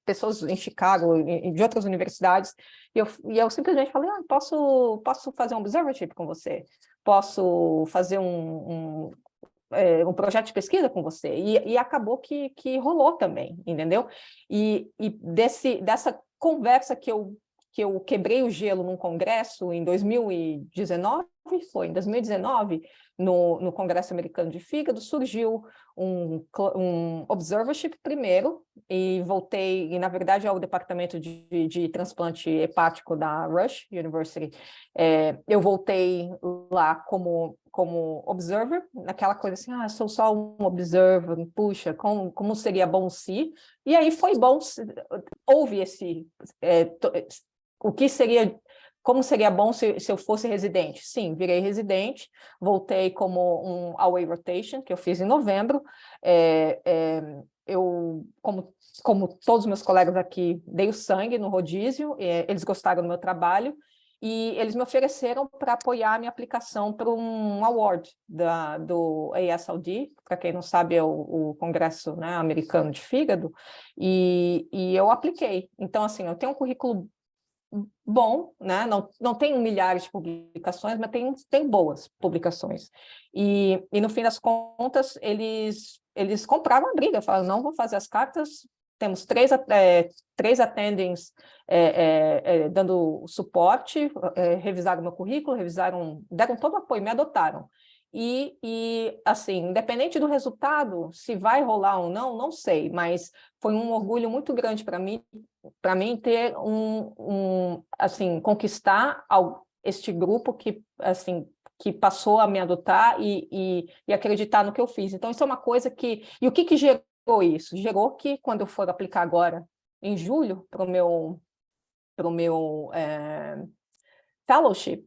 pessoas em Chicago, de outras universidades, e eu simplesmente falei, posso fazer um observership com você? Posso fazer um projeto de pesquisa com você, e acabou que rolou também, entendeu? E dessa conversa que eu quebrei o gelo num congresso em 2019, em 2019, no Congresso Americano de Fígado, surgiu um observership primeiro, e voltei, e na verdade é o departamento de transplante hepático da Rush University. Eu voltei lá como observer, naquela coisa assim, sou só um observer, puxa, como seria bom se... E aí foi bom, houve esse... como seria bom se eu fosse residente? Sim, virei residente, voltei como um away rotation, que eu fiz em novembro. Eu, como todos os meus colegas aqui, dei o sangue no rodízio, eles gostaram do meu trabalho, e eles me ofereceram para apoiar a minha aplicação para um award do AASLD, para quem não sabe, é o Congresso, né, Americano de Fígado, e eu apliquei. Então, assim, eu tenho um currículo bom, né? Não tenho milhares de publicações, mas tem boas publicações. E no fim das contas, eles compraram a briga, falaram, não vou fazer as cartas, temos três attendings dando suporte, revisaram meu currículo, deram todo o apoio, me adotaram. E, assim, independente do resultado, se vai rolar ou não sei, mas foi um orgulho muito grande para mim ter assim, conquistar este grupo que, assim, que passou a me adotar e acreditar no que eu fiz. Então, isso é uma coisa que... E o que gerou isso? Gerou que, quando eu for aplicar agora, em julho, para o meu fellowship,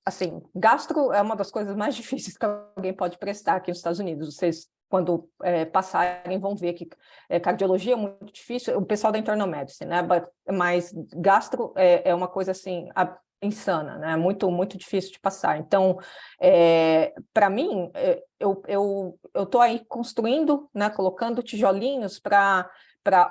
assim, gastro é uma das coisas mais difíceis que alguém pode prestar aqui nos Estados Unidos. Vocês, quando passarem, vão ver que cardiologia é muito difícil, o pessoal da internal medicine, né? Mas gastro é uma coisa, assim, insana, né? Muito, muito difícil de passar. Então, para mim, eu estou aí construindo, né? Colocando tijolinhos para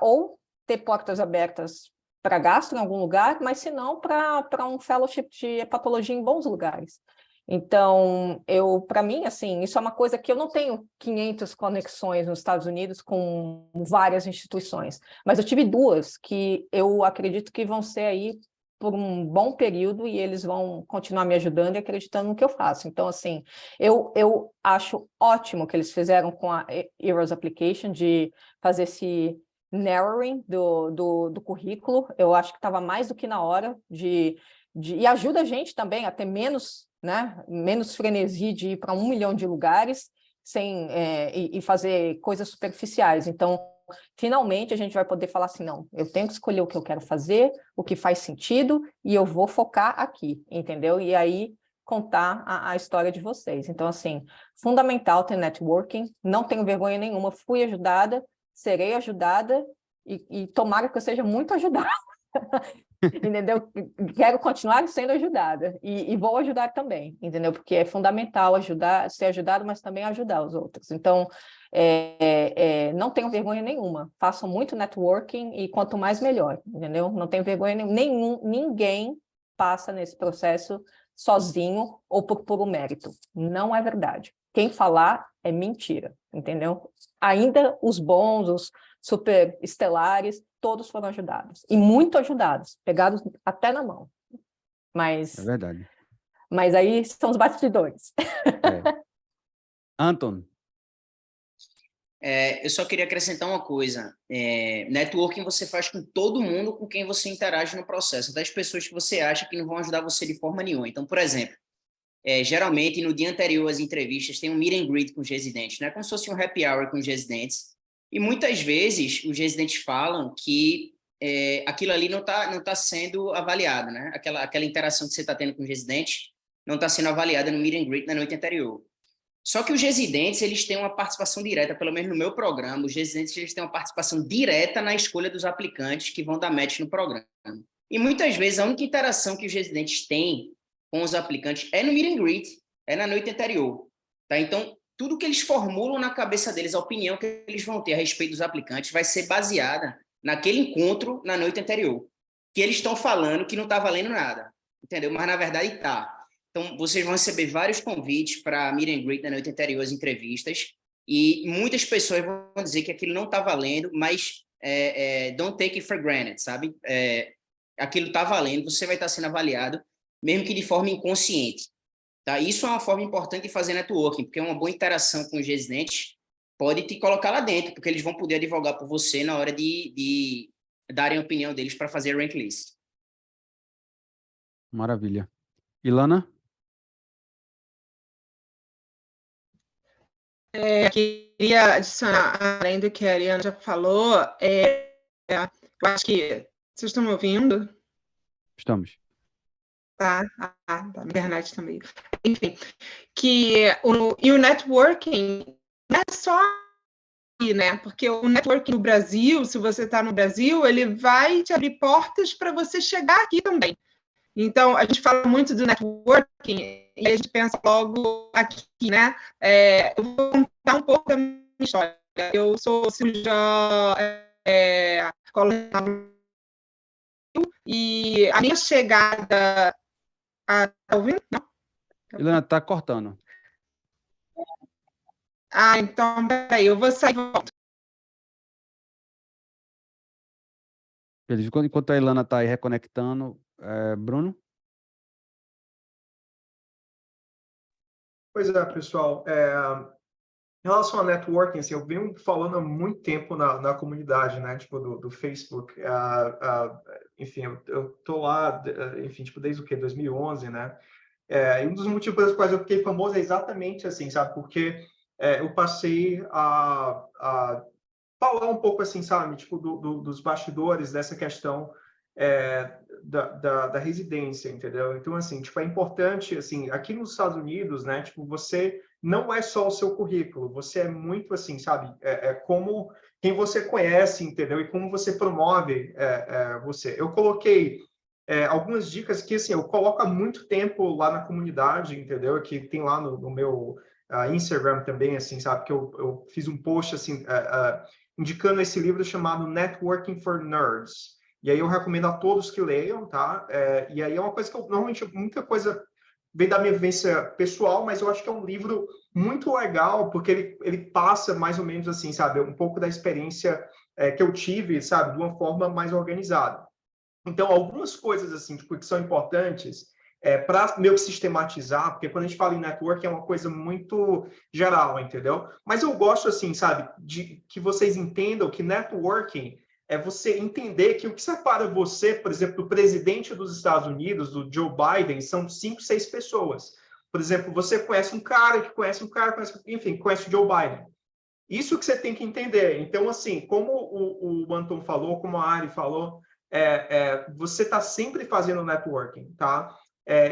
ou ter portas abertas para gastro em algum lugar, mas se não, para um fellowship de hepatologia em bons lugares. Então, para mim, assim, isso é uma coisa que eu não tenho 500 conexões nos Estados Unidos com várias instituições, mas eu tive 2 que eu acredito que vão ser aí por um bom período e eles vão continuar me ajudando e acreditando no que eu faço. Então, assim, eu acho ótimo que eles fizeram com a ERAS Application de fazer esse narrowing do currículo. Eu acho que estava mais do que na hora e ajuda a gente também a ter menos frenesi de ir para 1 milhão de lugares e fazer coisas superficiais. Então, finalmente, a gente vai poder falar assim, não, eu tenho que escolher o que eu quero fazer, o que faz sentido, e eu vou focar aqui, entendeu? E aí, contar a história de vocês. Então, assim, fundamental ter networking, não tenho vergonha nenhuma, fui ajudada, serei ajudada e tomara que eu seja muito ajudada, entendeu? Quero continuar sendo ajudada e vou ajudar também, entendeu? Porque é fundamental ser ajudado, mas também ajudar os outros. Então, não tenho vergonha nenhuma, façam muito networking e quanto mais melhor, entendeu? Não tenho vergonha nenhuma, ninguém passa nesse processo sozinho ou por puro mérito. Não é verdade. Quem falar é mentira, entendeu? Ainda os bons, os super estelares, todos foram ajudados. E muito ajudados, pegados até na mão. Mas, é verdade. Mas aí são os bastidores. Anton? Eu só queria acrescentar uma coisa. Networking você faz com todo mundo com quem você interage no processo, até as pessoas que você acha que não vão ajudar você de forma nenhuma. Então, por exemplo, geralmente, no dia anterior às entrevistas, tem um meet and greet com os residentes, né? Como se fosse um happy hour com os residentes. E muitas vezes, os residentes falam que aquilo ali não tá sendo avaliado, né? Aquela interação que você está tendo com os residentes não está sendo avaliada no meet and greet na noite anterior. Só que os residentes, eles têm uma participação direta, pelo menos no meu programa, os residentes eles têm uma participação direta na escolha dos aplicantes que vão dar match no programa. E muitas vezes, a única interação que os residentes têm com os aplicantes é no meet and greet, é na noite anterior. Tá? Então, tudo que eles formulam na cabeça deles, a opinião que eles vão ter a respeito dos aplicantes, vai ser baseada naquele encontro na noite anterior. Que eles estão falando que não está valendo nada, entendeu? Mas, na verdade, está. Então, vocês vão receber vários convites para meet and greet na noite anterior às entrevistas, e muitas pessoas vão dizer que aquilo não está valendo, mas don't take it for granted, sabe? Aquilo está valendo, você vai estar sendo avaliado, mesmo que de forma inconsciente. Tá? Isso é uma forma importante de fazer networking, porque uma boa interação com os residentes pode te colocar lá dentro, porque eles vão poder advogar por você na hora de darem a opinião deles para fazer a rank list. Maravilha. Ilana? Queria adicionar, além do que a Ariana já falou, eu acho que... Vocês estão me ouvindo? Estamos. Tá, a internet também. Enfim, e o networking não é só aqui, né? Porque o networking no Brasil, se você está no Brasil, ele vai te abrir portas para você chegar aqui também. Então, a gente fala muito do networking e a gente pensa logo aqui, né? Eu vou contar um pouco da minha história. Eu sou cirurgiã e a minha chegada... tá ouvindo? Não? Ilana, está cortando. Então, peraí, eu vou sair e volto. Beleza. Enquanto a Ilana está aí reconectando, Bruno? Pois é, pessoal. Em relação a networking, assim, eu venho falando há muito tempo na comunidade, né? Tipo, do Facebook. Enfim, eu tô lá, enfim, tipo, desde o quê? 2011, né? E um dos motivos pelos quais eu fiquei famoso é exatamente assim, sabe? Porque eu passei a falar um pouco, assim, sabe? Tipo, dos bastidores dessa questão da residência, entendeu? Então, assim, tipo, é importante, assim, aqui nos Estados Unidos, né? Tipo, você não é só o seu currículo, você é muito, assim, sabe? Como quem você conhece, entendeu? E como você promove você. Eu coloquei algumas dicas que, assim, eu coloco há muito tempo lá na comunidade, entendeu? Que tem lá no meu Instagram também, assim, sabe? Que eu fiz um post, assim, indicando esse livro chamado Networking for Nerds. E aí eu recomendo a todos que leiam, tá? E aí é uma coisa que eu, normalmente, muita coisa vem da minha vivência pessoal, mas eu acho que é um livro muito legal, porque ele passa mais ou menos assim, sabe? Um pouco da experiência que eu tive, sabe? De uma forma mais organizada. Então, algumas coisas, assim, tipo, que são importantes para meio que sistematizar, porque quando a gente fala em network é uma coisa muito geral, entendeu? Mas eu gosto, assim, sabe? De que vocês entendam que networking é você entender que o que separa você, por exemplo, do presidente dos Estados Unidos, do Joe Biden, são 5, 6 pessoas. Por exemplo, você conhece um cara que conhece um cara, enfim, conhece o Joe Biden. Isso que você tem que entender. Então, assim, como o Anton falou, como a Ari falou, você está sempre fazendo networking, tá?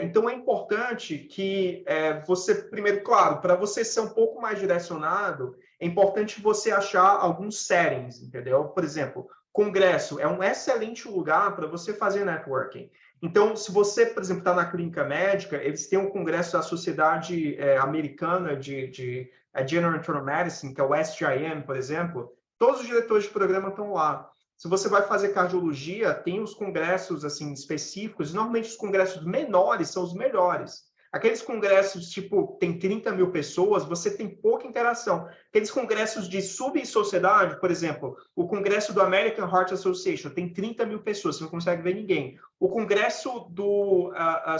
Então, é importante que você, primeiro, claro, para você ser um pouco mais direcionado, é importante você achar alguns settings, entendeu? Por exemplo, congresso é um excelente lugar para você fazer networking. Então, se você, por exemplo, está na clínica médica, eles têm um congresso da Sociedade Americana de General Internal Medicine, que é o SGIM, por exemplo. Todos os diretores de programa estão lá. Se você vai fazer cardiologia, tem os congressos assim específicos. Normalmente, os congressos menores são os melhores. Aqueles congressos, tipo, tem 30 mil pessoas, você tem pouca interação. Aqueles congressos de subsociedade, por exemplo, o congresso do American Heart Association tem 30 mil pessoas, você não consegue ver ninguém. O congresso do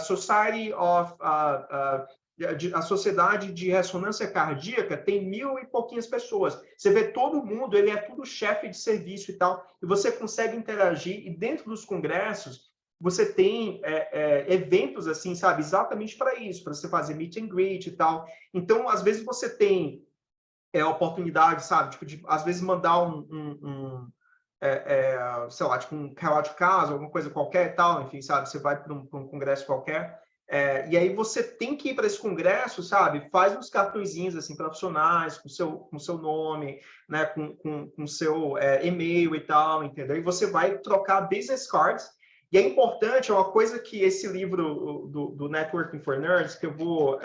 Society of... a Sociedade de Ressonância Cardíaca tem 1.000 e pouquinhas pessoas. Você vê todo mundo, ele é tudo chefe de serviço e tal, e você consegue interagir, e dentro dos congressos, você tem eventos, assim, sabe, exatamente para isso, para você fazer meet and greet e tal. Então, às vezes, você tem oportunidade, sabe, tipo, de, às vezes, mandar sei lá, tipo, um relato de caso, alguma coisa qualquer e tal, enfim, sabe, você vai para um congresso qualquer, e aí você tem que ir para esse congresso, sabe, faz uns cartõezinhos, assim, profissionais, com seu nome, né, com seu e-mail e tal, entendeu? E você vai trocar business cards. E é importante, é uma coisa que esse livro do Networking for Nerds, que eu vou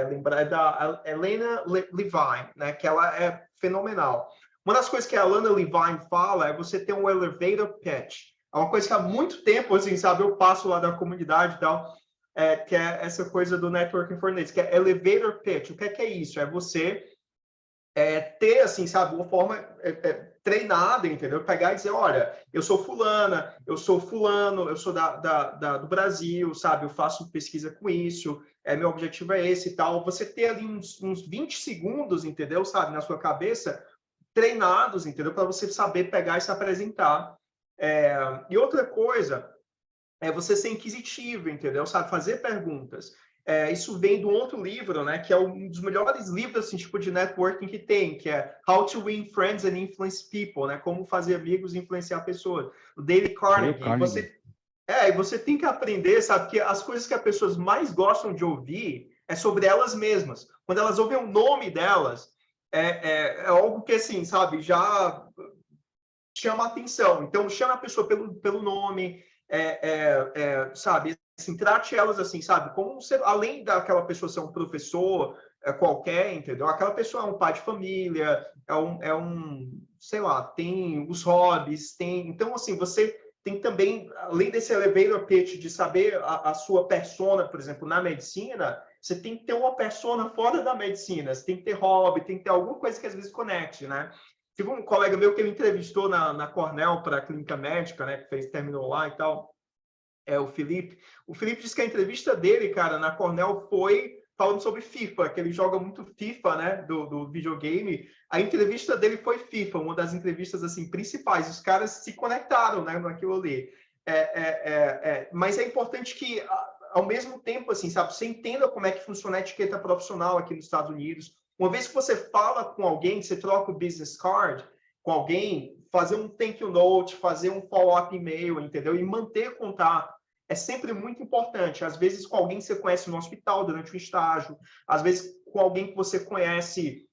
lembrar, é da Elena Levine, né, que ela é fenomenal. Uma das coisas que a Elena Levine fala é você ter um elevator pitch. É uma coisa que há muito tempo, assim, sabe, eu passo lá da comunidade e tal, que é essa coisa do Networking for Natives, que é elevator pitch. O que é isso? É você ter, assim, sabe, uma forma treinada, entendeu? Pegar e dizer, olha, eu sou fulana, eu sou fulano, eu sou do Brasil, sabe? Eu faço pesquisa com isso, meu objetivo é esse e tal. Você ter ali uns 20 segundos, entendeu? Sabe, na sua cabeça, treinados, entendeu? Para você saber pegar e se apresentar. E outra coisa é você ser inquisitivo, entendeu? Sabe, fazer perguntas. Isso vem de um outro livro, né? Que é um dos melhores livros, assim, tipo de networking que tem, que é How to Win Friends and Influence People, né? Como fazer amigos e influenciar pessoas. O Dale Carnegie. Você tem que aprender, sabe, que as coisas que as pessoas mais gostam de ouvir é sobre elas mesmas. Quando elas ouvem o nome delas, é algo que, assim, sabe, já chama a atenção. Então, chama a pessoa pelo nome, sabe, assim, trate elas assim, sabe, como ser, além daquela pessoa ser um professor qualquer, entendeu? Aquela pessoa é um pai de família, sei lá, tem os hobbies, tem... Então, assim, você tem também, além desse elevator pitch de saber a sua persona, por exemplo, na medicina, você tem que ter uma persona fora da medicina, você tem que ter hobby, tem que ter alguma coisa que às vezes conecte, né? Tive um colega meu que ele entrevistou na Cornell para a clínica médica, né, que terminou lá e tal, o Felipe. O Felipe disse que a entrevista dele, cara, na Cornell foi falando sobre FIFA, que ele joga muito FIFA, né, do videogame. A entrevista dele foi FIFA, uma das entrevistas, assim, principais. Os caras se conectaram, né, naquilo ali. Mas é importante que, ao mesmo tempo, assim, sabe, você entenda como é que funciona a etiqueta profissional aqui nos Estados Unidos. Uma vez que você fala com alguém, você troca o business card com alguém, fazer um thank you note, fazer um follow-up e-mail, entendeu? E manter contato. É sempre muito importante. Às vezes, com alguém que você conhece no hospital durante o estágio, às vezes, com alguém que você conhece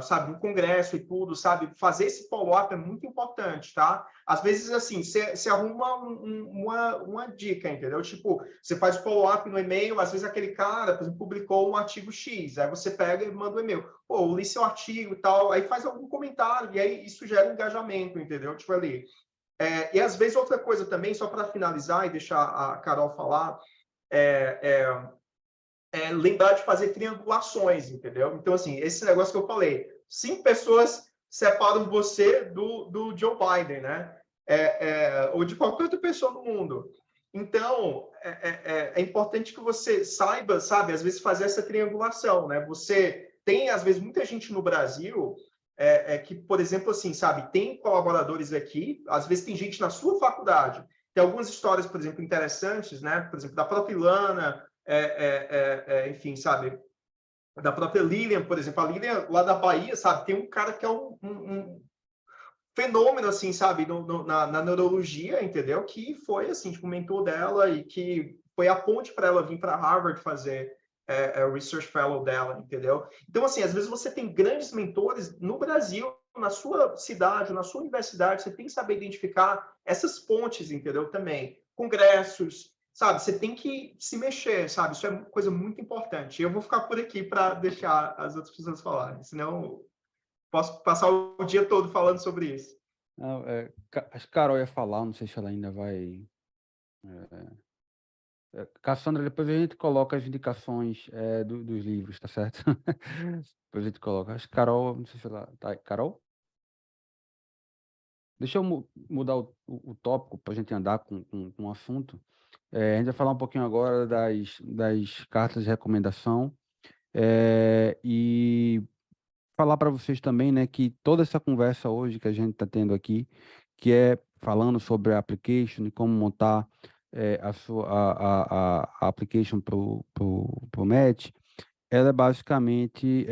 sabe, no congresso e tudo, sabe? Fazer esse follow-up é muito importante, tá? Às vezes, assim, você arruma uma dica, entendeu? Tipo, você faz o follow-up no e-mail, às vezes aquele cara, por exemplo, publicou um artigo X, aí você pega e manda um e-mail. Pô, eu li seu artigo e tal, aí faz algum comentário, e aí isso gera um engajamento, entendeu? Tipo, ali... e às vezes outra coisa também, só para finalizar e deixar a Carol falar, lembrar de fazer triangulações, entendeu? Então, assim, esse negócio que eu falei, 5 pessoas separam você do Joe Biden, né? Ou de qualquer outra pessoa no mundo. Então, é importante que você saiba, sabe, às vezes fazer essa triangulação, né? Você tem, às vezes, muita gente no Brasil que, por exemplo, assim, sabe, tem colaboradores aqui, às vezes tem gente na sua faculdade. Tem algumas histórias, por exemplo, interessantes, né? Por exemplo, da própria Ilana, enfim, sabe, da própria Lilian, por exemplo, a Lilian lá da Bahia, sabe, tem um cara que é um fenômeno, assim, sabe, na neurologia, entendeu? Que foi, assim, tipo, mentor dela e que foi a ponte para ela vir para Harvard fazer o Research Fellow dela, entendeu? Então, assim, às vezes você tem grandes mentores no Brasil, na sua cidade, na sua universidade, você tem que saber identificar essas pontes, entendeu? Também, congressos, sabe? Você tem que se mexer, sabe? Isso é uma coisa muito importante. Eu vou ficar por aqui para deixar as outras pessoas falarem, senão posso passar o dia todo falando sobre isso. Não, acho que a Carol ia falar, não sei se ela ainda vai... Cassandra, depois a gente coloca as indicações dos livros, tá certo? Depois a gente coloca. Acho que Carol, não sei se ela... Tá, Carol? Deixa eu mudar o tópico para a gente andar com o assunto. A gente vai falar um pouquinho agora das cartas de recomendação e falar para vocês também, né, que toda essa conversa hoje que a gente está tendo aqui, que é falando sobre a application e como montar a application para o Match, ela é basicamente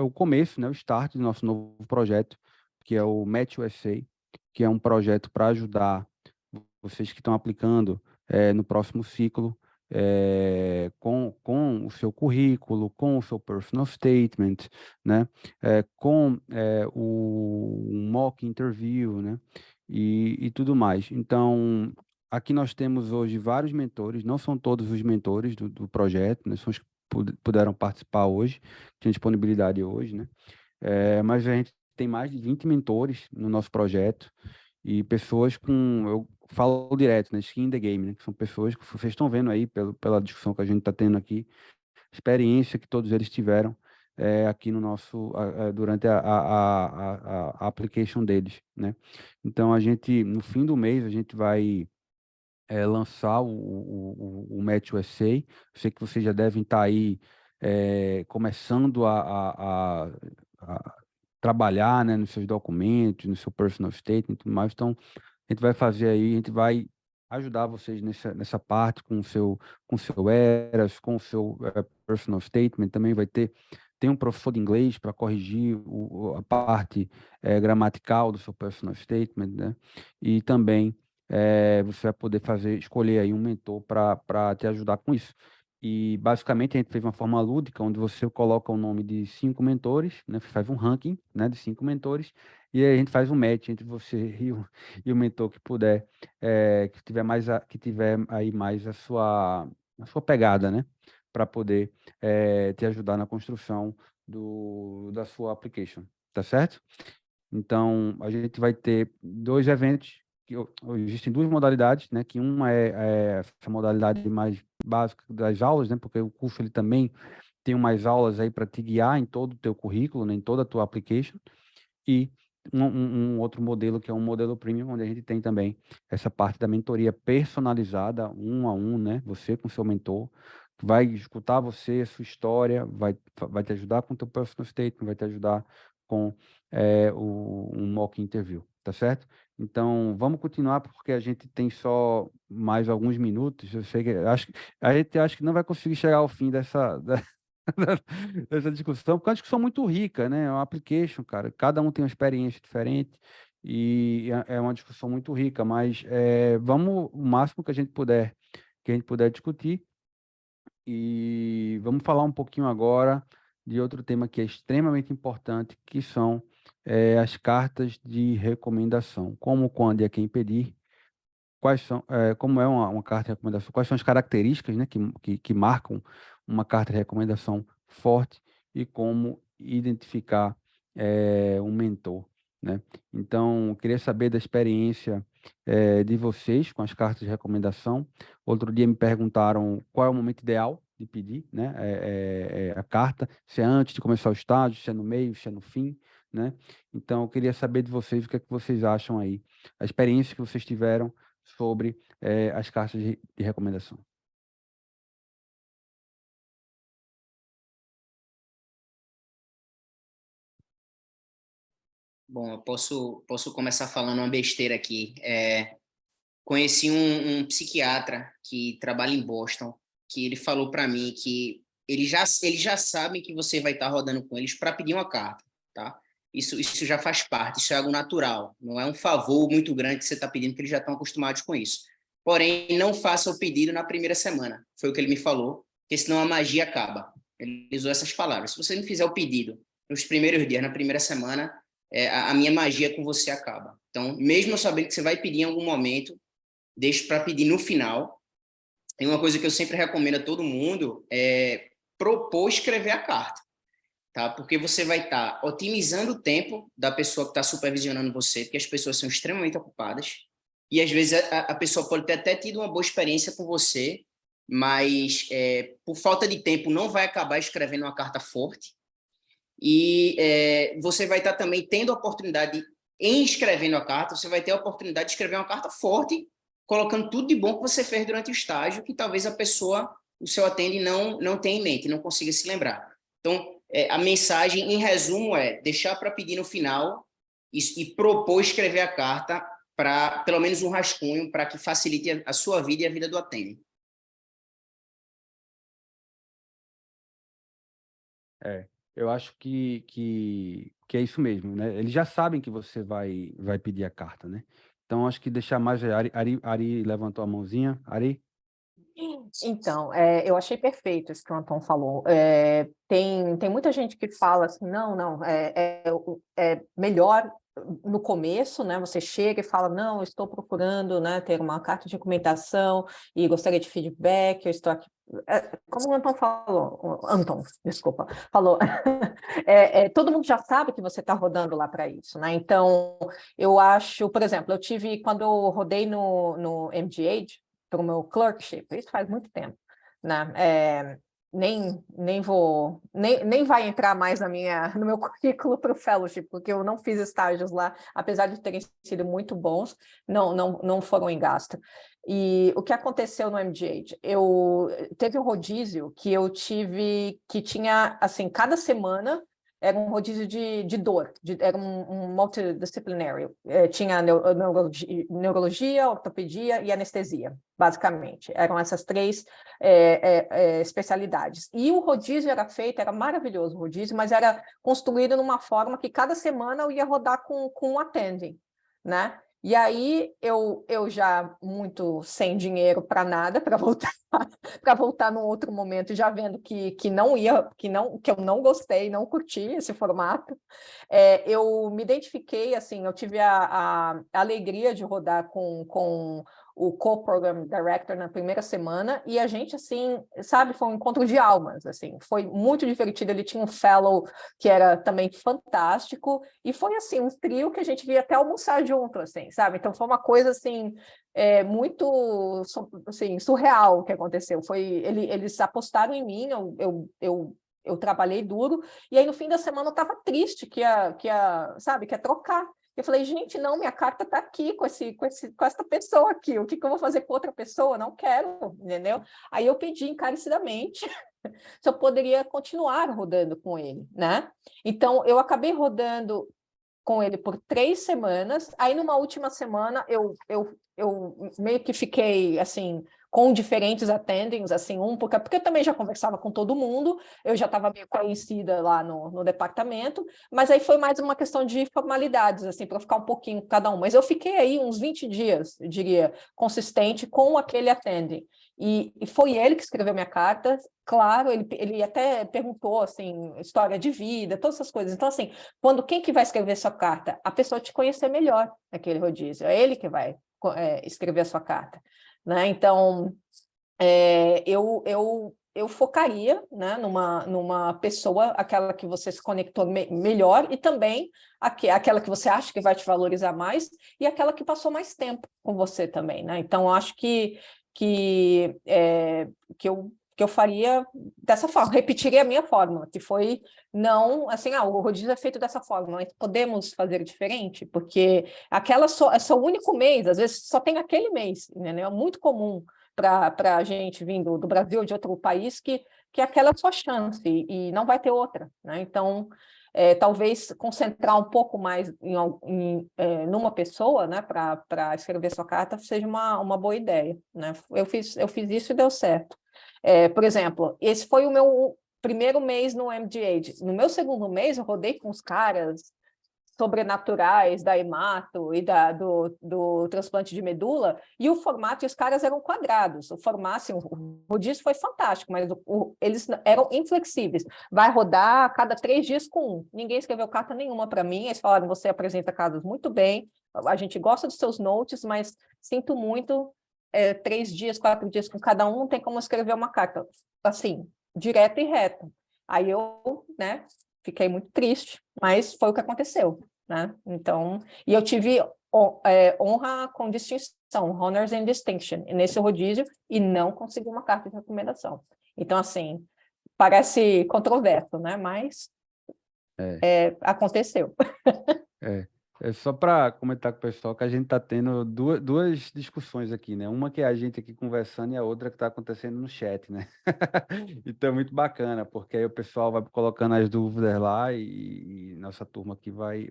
o começo, né, o start do nosso novo projeto, que é o Match USA, que é um projeto para ajudar vocês que estão aplicando no próximo ciclo com o seu currículo, com o seu personal statement, né, com o mock interview, né, e tudo mais. Então, aqui nós temos hoje vários mentores, não são todos os mentores do projeto, né, são os que puderam participar hoje, tem disponibilidade hoje, né, mas a gente tem mais de 20 mentores no nosso projeto, e pessoas eu falo direto, né, skin in the game, né, que são pessoas que vocês estão vendo aí pela discussão que a gente está tendo aqui, experiência que todos eles tiveram aqui no nosso, durante a application deles, né? Então, no fim do mês, a gente vai lançar o Match USA. Eu sei que vocês já devem estar aí começando a trabalhar, né, nos seus documentos, no seu personal statement e tudo mais. Então, a gente vai fazer aí, a gente vai ajudar vocês nessa parte com o seu ERAS, com o seu personal statement. Também tem um professor de inglês para corrigir a parte gramatical do seu personal statement, né? E também você vai poder escolher aí um mentor para te ajudar com isso. E basicamente a gente fez uma forma lúdica onde você coloca o nome de 5 mentores, né? Faz um ranking, né, de 5 mentores, e aí a gente faz um match entre você e o mentor que puder, que tiver aí mais a sua pegada, né? Para poder te ajudar na construção da sua application, tá certo? Então, a gente vai ter 2 eventos, existem 2 modalidades, né? Que uma é essa modalidade mais básica das aulas, né? Porque o curso ele também tem umas aulas aí para te guiar em todo o teu currículo, né? Em toda a tua application, e um outro modelo que é um modelo premium, onde a gente tem também essa parte da mentoria personalizada, 1 a 1, né? Você com seu mentor, que vai escutar você, a sua história, vai te ajudar com o teu personal statement, vai te ajudar com um mock interview, tá certo? Então, vamos continuar, porque a gente tem só mais alguns minutos. Eu sei que a gente acha que não vai conseguir chegar ao fim dessa discussão, porque é uma discussão muito rica, né? É uma application, cara. Cada um tem uma experiência diferente e é uma discussão muito rica, mas vamos o máximo que a gente puder discutir. E vamos falar um pouquinho agora de outro tema que é extremamente importante, que são as cartas de recomendação. Como, quando e a quem pedir, como é uma carta de recomendação, quais são as características, né, que marcam uma carta de recomendação forte e como identificar um mentor, né? Então, eu queria saber da experiência de vocês com as cartas de recomendação. Outro dia me perguntaram qual é o momento ideal de pedir, né, a carta, se é antes de começar o estágio, se é no meio, se é no fim, né? Então, eu queria saber de vocês o que é que vocês acham aí, a experiência que vocês tiveram sobre as cartas de recomendação. Bom, eu posso começar falando uma besteira aqui. Conheci um psiquiatra que trabalha em Boston, que ele falou para mim que eles já sabem que você vai estar rodando com eles para pedir uma carta, tá? Isso já faz parte, isso é algo natural, não é um favor muito grande que você está pedindo, que eles já estão acostumados com isso. Porém, não faça o pedido na primeira semana, foi o que ele me falou, porque senão a magia acaba. Ele usou essas palavras. Se você não fizer o pedido nos primeiros dias, na primeira semana, a minha magia com você acaba. Então, mesmo sabendo que você vai pedir em algum momento, deixe para pedir no final. E uma coisa que eu sempre recomendo a todo mundo é propor escrever a carta, tá? Porque você vai estar otimizando o tempo da pessoa que está supervisionando você, porque as pessoas são extremamente ocupadas, e às vezes a pessoa pode ter até tido uma boa experiência com você, mas por falta de tempo não vai acabar escrevendo uma carta forte, e você vai estar também tendo a oportunidade, em escrevendo a carta, você vai ter a oportunidade de escrever uma carta forte, colocando tudo de bom que você fez durante o estágio, que talvez a pessoa, o seu atende, não tenha em mente, não consiga se lembrar. Então, a mensagem, em resumo, é deixar para pedir no final e propor escrever a carta para, pelo menos um rascunho, para que facilite a sua vida e a vida do atende. Eu acho que é isso mesmo, né? Eles já sabem que você vai pedir a carta, né? Então, acho que deixar mais... Ari levantou a mãozinha. Ari? Então, eu achei perfeito isso que o Anton falou. Tem muita gente que fala assim, não, é melhor no começo, né? Você chega e fala, não, eu estou procurando, né, ter uma carta de recomendação e gostaria de feedback, eu estou aqui como o Anton falou, desculpa, falou, todo mundo já sabe que você está rodando lá para isso, né? Então, eu acho, por exemplo, quando eu rodei no MGH, para o meu clerkship, isso faz muito tempo, né? Nem vai entrar mais no meu currículo para o fellowship, porque eu não fiz estágios lá, apesar de terem sido muito bons, não foram em gasto. E o que aconteceu no MGH? Teve um rodízio que eu tive, que tinha, assim, cada semana era um rodízio de dor, era um multidisciplinary, tinha neurologia, ortopedia e anestesia, basicamente. Eram essas três especialidades. E o rodízio era maravilhoso o rodízio, mas era construído numa forma que cada semana eu ia rodar com um attending, né? E aí eu já muito sem dinheiro para nada, para voltar num outro momento, já vendo que eu não gostei, não curti esse formato. Eu me identifiquei, assim, eu tive a alegria de rodar com o co-program director na primeira semana, e a gente, assim, sabe, foi um encontro de almas, assim, foi muito divertido. Ele tinha um fellow que era também fantástico, e foi, assim, um trio que a gente via até almoçar junto, assim, sabe? Então foi uma coisa, assim, muito, assim, surreal o que aconteceu. Eles apostaram em mim, eu trabalhei duro, e aí no fim da semana eu estava triste que ia trocar. Eu falei, gente, não, minha carta está aqui com essa pessoa aqui, o que eu vou fazer com outra pessoa? Não quero, entendeu? Aí eu pedi encarecidamente se eu poderia continuar rodando com ele, né? Então, eu acabei rodando com ele por 3 semanas, aí numa última semana eu meio que fiquei, assim, com diferentes attendings, assim, porque eu também já conversava com todo mundo, eu já estava meio conhecida lá no departamento, mas aí foi mais uma questão de formalidades, assim, para ficar um pouquinho com cada um. Mas eu fiquei aí uns 20 dias, eu diria, consistente com aquele attending. E foi ele que escreveu minha carta, claro, ele até perguntou, assim, história de vida, todas essas coisas. Então, assim, quem que vai escrever sua carta? A pessoa te conhecer melhor naquele rodízio, é ele que vai escrever a sua carta, né? Então, eu focaria, né, numa pessoa, aquela que você se conectou melhor, e também aquela que você acha que vai te valorizar mais, e aquela que passou mais tempo com você também, né? Então, acho que eu faria dessa forma, repetiria a minha fórmula, que foi não, assim, o rodízio é feito dessa forma, mas podemos fazer diferente, porque é só o único mês, às vezes só tem aquele mês, entendeu? É muito comum para a gente vindo do Brasil ou de outro país que aquela é a sua chance e não vai ter outra, né? Então, talvez concentrar um pouco mais numa pessoa, né, para escrever sua carta seja uma boa ideia, né? Eu fiz isso e deu certo. Por exemplo, esse foi o meu primeiro mês no MGH. No meu segundo mês, eu rodei com os caras sobrenaturais da hemato e do transplante de medula, e o formato, e os caras eram quadrados. O formato, assim, o rodízio foi fantástico, mas eles eram inflexíveis. Vai rodar a cada 3 dias com um. Ninguém escreveu carta nenhuma para mim, eles falaram, você apresenta casos muito bem, a gente gosta dos seus notes, mas sinto muito, 3 dias, 4 dias com cada um, não tem como escrever uma carta, assim, direta e reta. Aí eu, né, fiquei muito triste, mas foi o que aconteceu, né? Então, e eu tive honra com distinção, honors and distinction, nesse rodízio, e não consegui uma carta de recomendação. Então, assim, parece controverso, né? Mas aconteceu. É só para comentar com o pessoal que a gente está tendo duas discussões aqui, né? Uma que é a gente aqui conversando e a outra que está acontecendo no chat, né? Então é muito bacana, porque aí o pessoal vai colocando as dúvidas lá e nossa turma aqui vai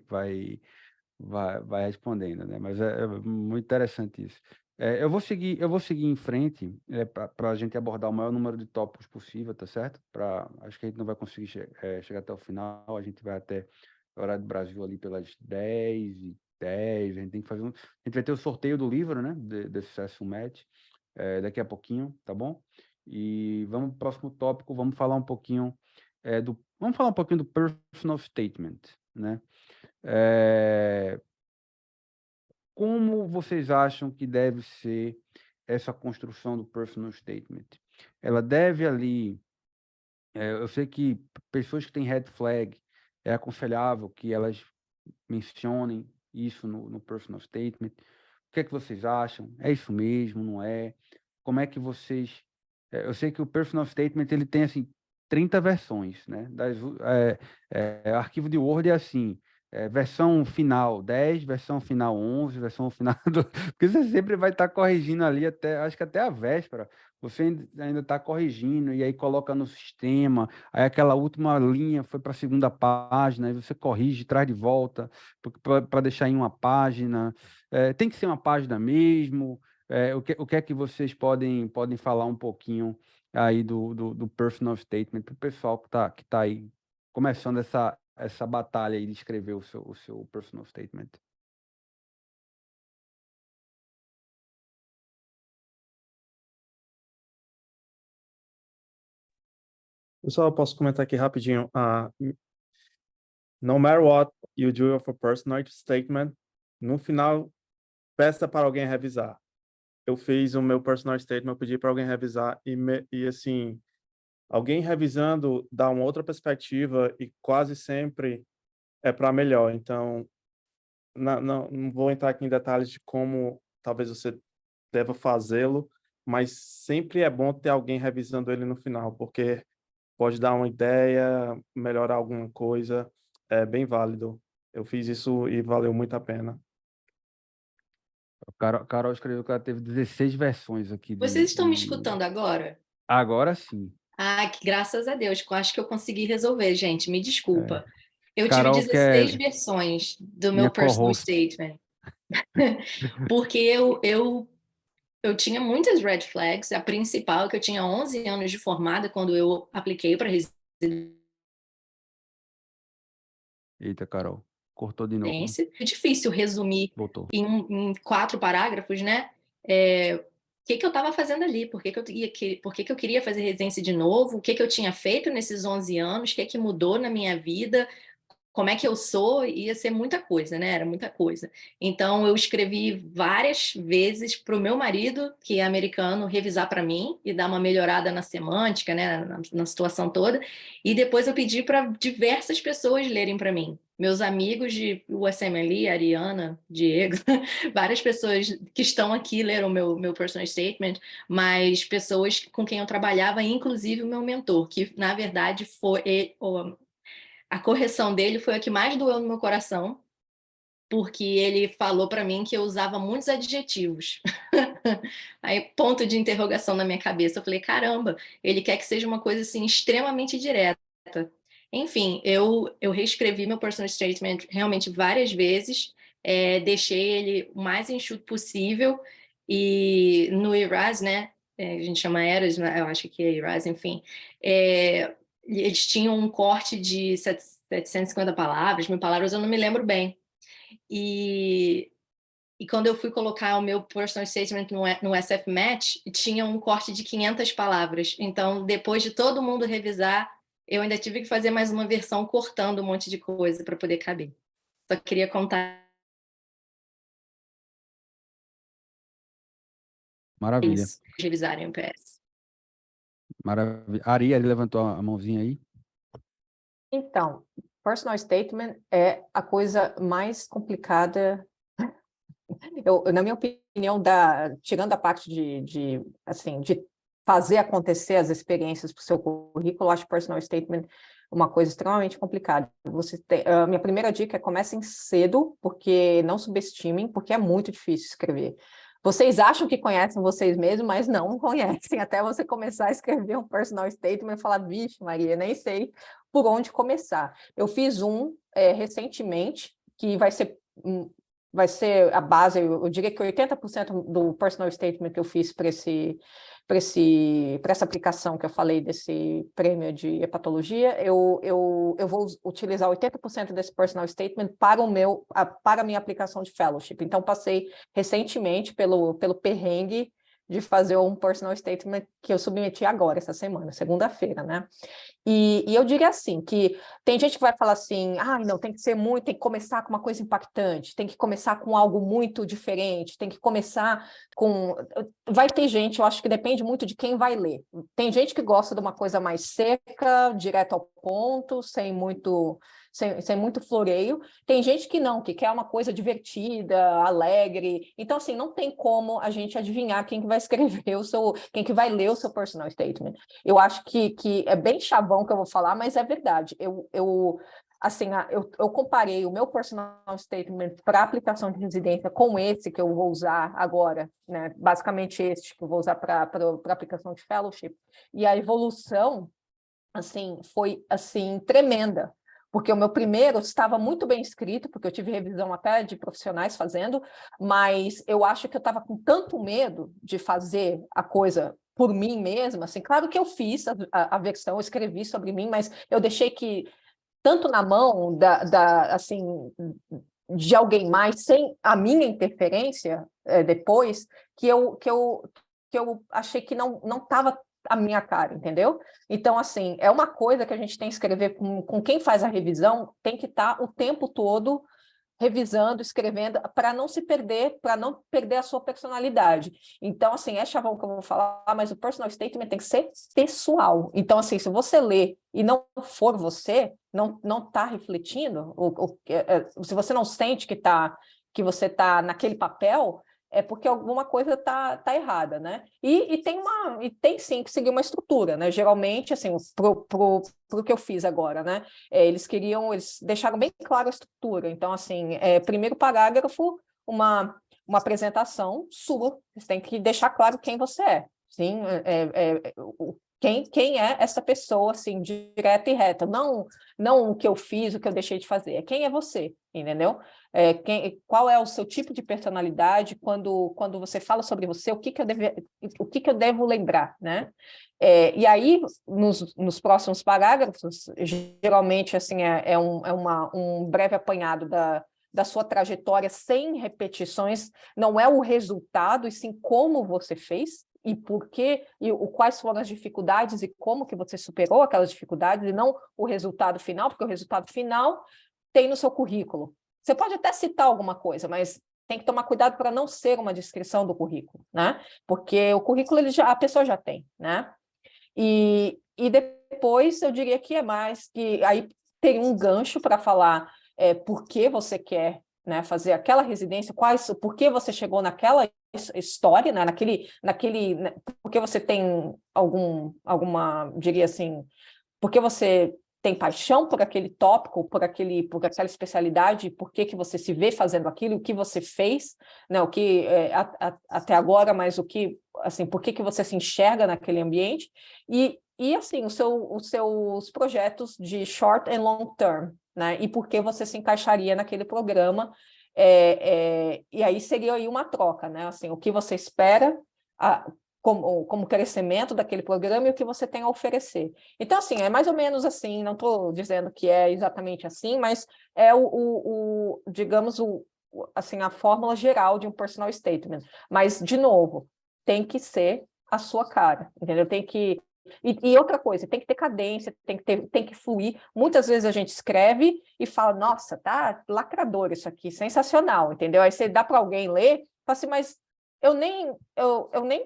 respondendo, né? Mas é muito interessante isso. Eu vou seguir em frente para a gente abordar o maior número de tópicos possível, tá certo? Acho que a gente não vai conseguir chegar até o final, a gente vai até o horário do Brasil ali pelas 10h10, a gente tem que a gente vai ter o sorteio do livro, né? Desse Successful Match, daqui a pouquinho, tá bom? E vamos pro próximo tópico, vamos falar um pouquinho do personal statement, né? Como vocês acham que deve ser essa construção do personal statement? ela deve ali... eu sei que pessoas que têm red flag, é aconselhável que elas mencionem isso no personal statement. O que é que vocês acham? É isso mesmo, não é? Como é que vocês... eu sei que o personal statement ele tem assim 30 versões, né? Arquivo de Word é assim, versão final 10, versão final 11, versão final 12, porque você sempre vai estar corrigindo ali até, acho que até a véspera, você ainda está corrigindo e aí coloca no sistema, aí aquela última linha foi para a segunda página, aí você corrige, traz de volta para deixar em uma página. Tem que ser uma página mesmo. O que é que vocês podem falar um pouquinho aí do personal statement para o pessoal que tá aí começando essa batalha aí de escrever o seu personal statement? Eu só posso comentar aqui rapidinho. No matter what you do for personal statement, no final, peça para alguém revisar. Eu fiz o meu personal statement, eu pedi para alguém revisar e assim, alguém revisando dá uma outra perspectiva e quase sempre é para melhor. Então, não vou entrar aqui em detalhes de como talvez você deva fazê-lo, mas sempre é bom ter alguém revisando ele no final, porque pode dar uma ideia, melhorar alguma coisa, é bem válido. Eu fiz isso e valeu muito a pena. Carol escreveu que ela teve 16 versões aqui Vocês estão me escutando agora? Agora sim. Ah, que graças a Deus, que eu acho que eu consegui resolver, gente. Me desculpa. Eu tive Carol, que 16 é versões do minha meu personal co-host. statement. Porque eu tinha muitas red flags. A principal é que eu tinha 11 anos de formada quando eu apliquei para Eita, Carol, cortou de novo. é difícil resumir Voltou. em 4 parágrafos, né? O que eu estava fazendo ali? Por que eu queria fazer residência de novo? O que eu tinha feito nesses 11 anos? O que mudou na minha vida? Como é que eu sou? Ia ser muita coisa, né? Era muita coisa. Então, eu escrevi várias vezes para o meu marido, que é americano, revisar para mim e dar uma melhorada na semântica, né? Na situação toda. E depois eu pedi para diversas pessoas lerem para mim. Meus amigos de USMLE, Ariana, Diego, várias pessoas que estão aqui leram meu personal statement, mas pessoas com quem eu trabalhava, inclusive o meu mentor, que na verdade foi a correção dele foi a que mais doeu no meu coração, porque ele falou para mim que eu usava muitos adjetivos. Aí, ponto de interrogação na minha cabeça. Eu falei, caramba, ele quer que seja uma coisa assim extremamente direta. Enfim, eu reescrevi meu personal statement realmente várias vezes, deixei ele o mais enxuto possível, e no Erase, né, a gente chama Eras, eu acho que é Erase, enfim, eles tinham um corte de 750 palavras, 1000 palavras, eu não me lembro bem. E quando eu fui colocar o meu personal statement no SF Match, tinha um corte de 500 palavras. Então, depois de todo mundo revisar, eu ainda tive que fazer mais uma versão cortando um monte de coisa para poder caber. Só queria contar Maravilha. isso, revisarem o PS. Maravilha. Ari levantou a mãozinha aí. Então, personal statement é a coisa mais complicada. Na minha opinião, tirando a parte de fazer acontecer as experiências para o seu currículo, eu acho personal statement uma coisa extremamente complicada. Minha primeira dica é comecem cedo, porque não subestimem, porque é muito difícil escrever. Vocês acham que conhecem vocês mesmos, mas não conhecem, até você começar a escrever um personal statement e falar, vixe, Maria, nem sei por onde começar. Eu fiz recentemente, que vai ser a base, eu diria que 80% do personal statement que eu fiz para essa aplicação que eu falei desse prêmio de hepatologia, eu vou utilizar 80% desse personal statement para a minha aplicação de fellowship. Então, passei recentemente pelo perrengue de fazer um personal statement que eu submeti agora, essa semana, segunda-feira, né? E eu diria assim, que tem gente que vai falar assim, não, tem que começar com uma coisa impactante, tem que começar com algo muito diferente, tem que começar com... Vai ter gente, eu acho que depende muito de quem vai ler. Tem gente que gosta de uma coisa mais seca, direto ao ponto, sem muito floreio. Tem gente que não, que quer uma coisa divertida, alegre. Então, assim, não tem como a gente adivinhar quem que vai escrever quem que vai ler o seu personal statement. Eu acho que é bem chavão que eu vou falar, mas é verdade. Eu comparei o meu personal statement para aplicação de residência com esse que eu vou usar agora, né? Basicamente esse que eu vou usar para aplicação de fellowship. E a evolução, assim, foi assim tremenda. Porque o meu primeiro estava muito bem escrito, porque eu tive revisão até de profissionais fazendo, mas eu acho que eu estava com tanto medo de fazer a coisa por mim mesma, assim, claro que eu fiz a versão, eu escrevi sobre mim, mas eu deixei que, tanto na mão assim, de alguém mais, sem a minha interferência depois, que eu achei que não estava a minha cara, entendeu? Então, assim, é uma coisa que a gente tem que escrever com quem faz a revisão, tem que estar o tempo todo revisando, escrevendo, para não se perder, para não perder a sua personalidade. Então, assim, é chavão que eu vou falar, mas o personal statement tem que ser pessoal. Então, assim, se você lê e não for você, não está refletindo, se você não sente que você está naquele papel, é porque alguma coisa tá errada, né? E tem sim que seguir uma estrutura, né? Geralmente, assim, pro que eu fiz agora, né? Eles deixaram bem claro a estrutura. Então, assim, primeiro parágrafo, uma apresentação sua. Você tem que deixar claro quem você é. Sim, quem é essa pessoa, assim, direta e reta. Não o que eu fiz, o que eu deixei de fazer. Quem é você, entendeu? Qual é o seu tipo de personalidade quando você fala sobre você, o que que eu devo lembrar, né? E aí, nos próximos parágrafos, geralmente, assim, um breve apanhado da sua trajetória sem repetições, não é o resultado, e sim como você fez, e por quê, quais foram as dificuldades e como que você superou aquelas dificuldades, e não o resultado final, porque o resultado final tem no seu currículo. Você pode até citar alguma coisa, mas tem que tomar cuidado para não ser uma descrição do currículo, né? Porque o currículo a pessoa já tem, né? E depois eu diria que é mais que aí tem um gancho para falar por que você quer, né, fazer aquela residência, por que você chegou naquela história, né, porque você tem diria assim, porque você tem paixão por aquele tópico, por aquela especialidade, por que você se vê fazendo aquilo, o que você fez, né, o que até agora, mas assim, por que você se enxerga naquele ambiente, e assim, os seus projetos de short and long term, né, e por que você se encaixaria naquele programa, e aí seria aí uma troca, né, assim, o que você espera como crescimento daquele programa e o que você tem a oferecer. Então, assim, é mais ou menos assim, não estou dizendo que é exatamente assim, mas é digamos, assim, a fórmula geral de um personal statement. Mas, de novo, tem que ser a sua cara, entendeu? Tem que... E outra coisa, tem que ter cadência, tem que fluir. Muitas vezes a gente escreve e fala, nossa, tá lacrador isso aqui, sensacional, entendeu? Aí você dá para alguém ler, fala assim, mas eu nem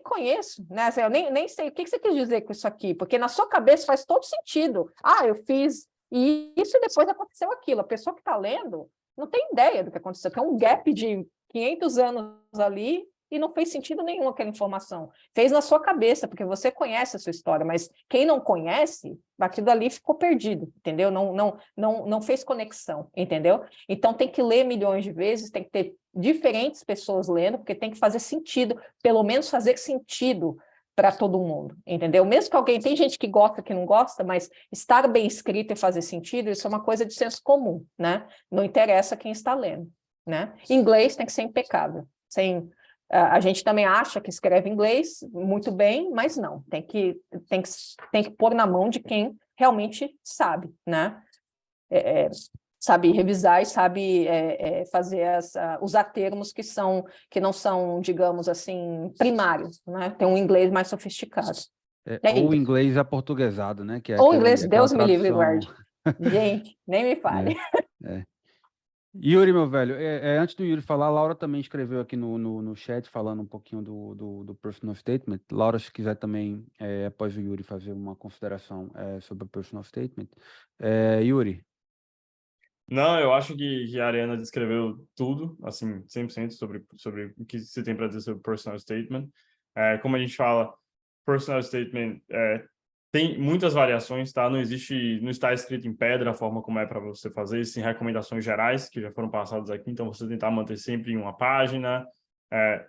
conheço, né? Assim, eu nem sei o que você quis dizer com isso aqui, porque na sua cabeça faz todo sentido. Eu fiz isso e depois aconteceu aquilo. A pessoa que está lendo não tem ideia do que aconteceu. Tem um gap de 500 anos ali e não fez sentido nenhum aquela informação. Fez na sua cabeça, porque você conhece a sua história, mas quem não conhece, aquilo ali ficou perdido, entendeu? Não fez conexão, entendeu? Então tem que ler milhões de vezes, tem que ter diferentes pessoas lendo, porque tem que fazer sentido, pelo menos fazer sentido para todo mundo, entendeu? Mesmo que tem gente que gosta, que não gosta, mas estar bem escrito e fazer sentido, isso é uma coisa de senso comum, né? Não interessa quem está lendo, né? Inglês tem que ser impecável, a gente também acha que escreve inglês muito bem, mas não, tem que pôr na mão de quem realmente sabe, né? sabe revisar e sabe fazer usar termos que não são, digamos assim, primários, né? Tem um inglês mais sofisticado. Ou inglês aportuguesado, né? Que é ou inglês, aquela Deus me livre e tradução. guarde. Gente, nem me fale. Yuri, meu velho, antes do Yuri falar, a Laura também escreveu aqui no chat, falando um pouquinho do personal statement. Laura, se quiser também, após o Yuri, fazer uma consideração sobre o personal statement. Yuri. Não, eu acho que a Ariana descreveu tudo, assim, 100% sobre o que você tem para dizer sobre personal statement. Como a gente fala, personal statement tem muitas variações, tá? Não está escrito em pedra a forma como é para você fazer, tem recomendações gerais que já foram passadas aqui, então você tentar manter sempre em uma página,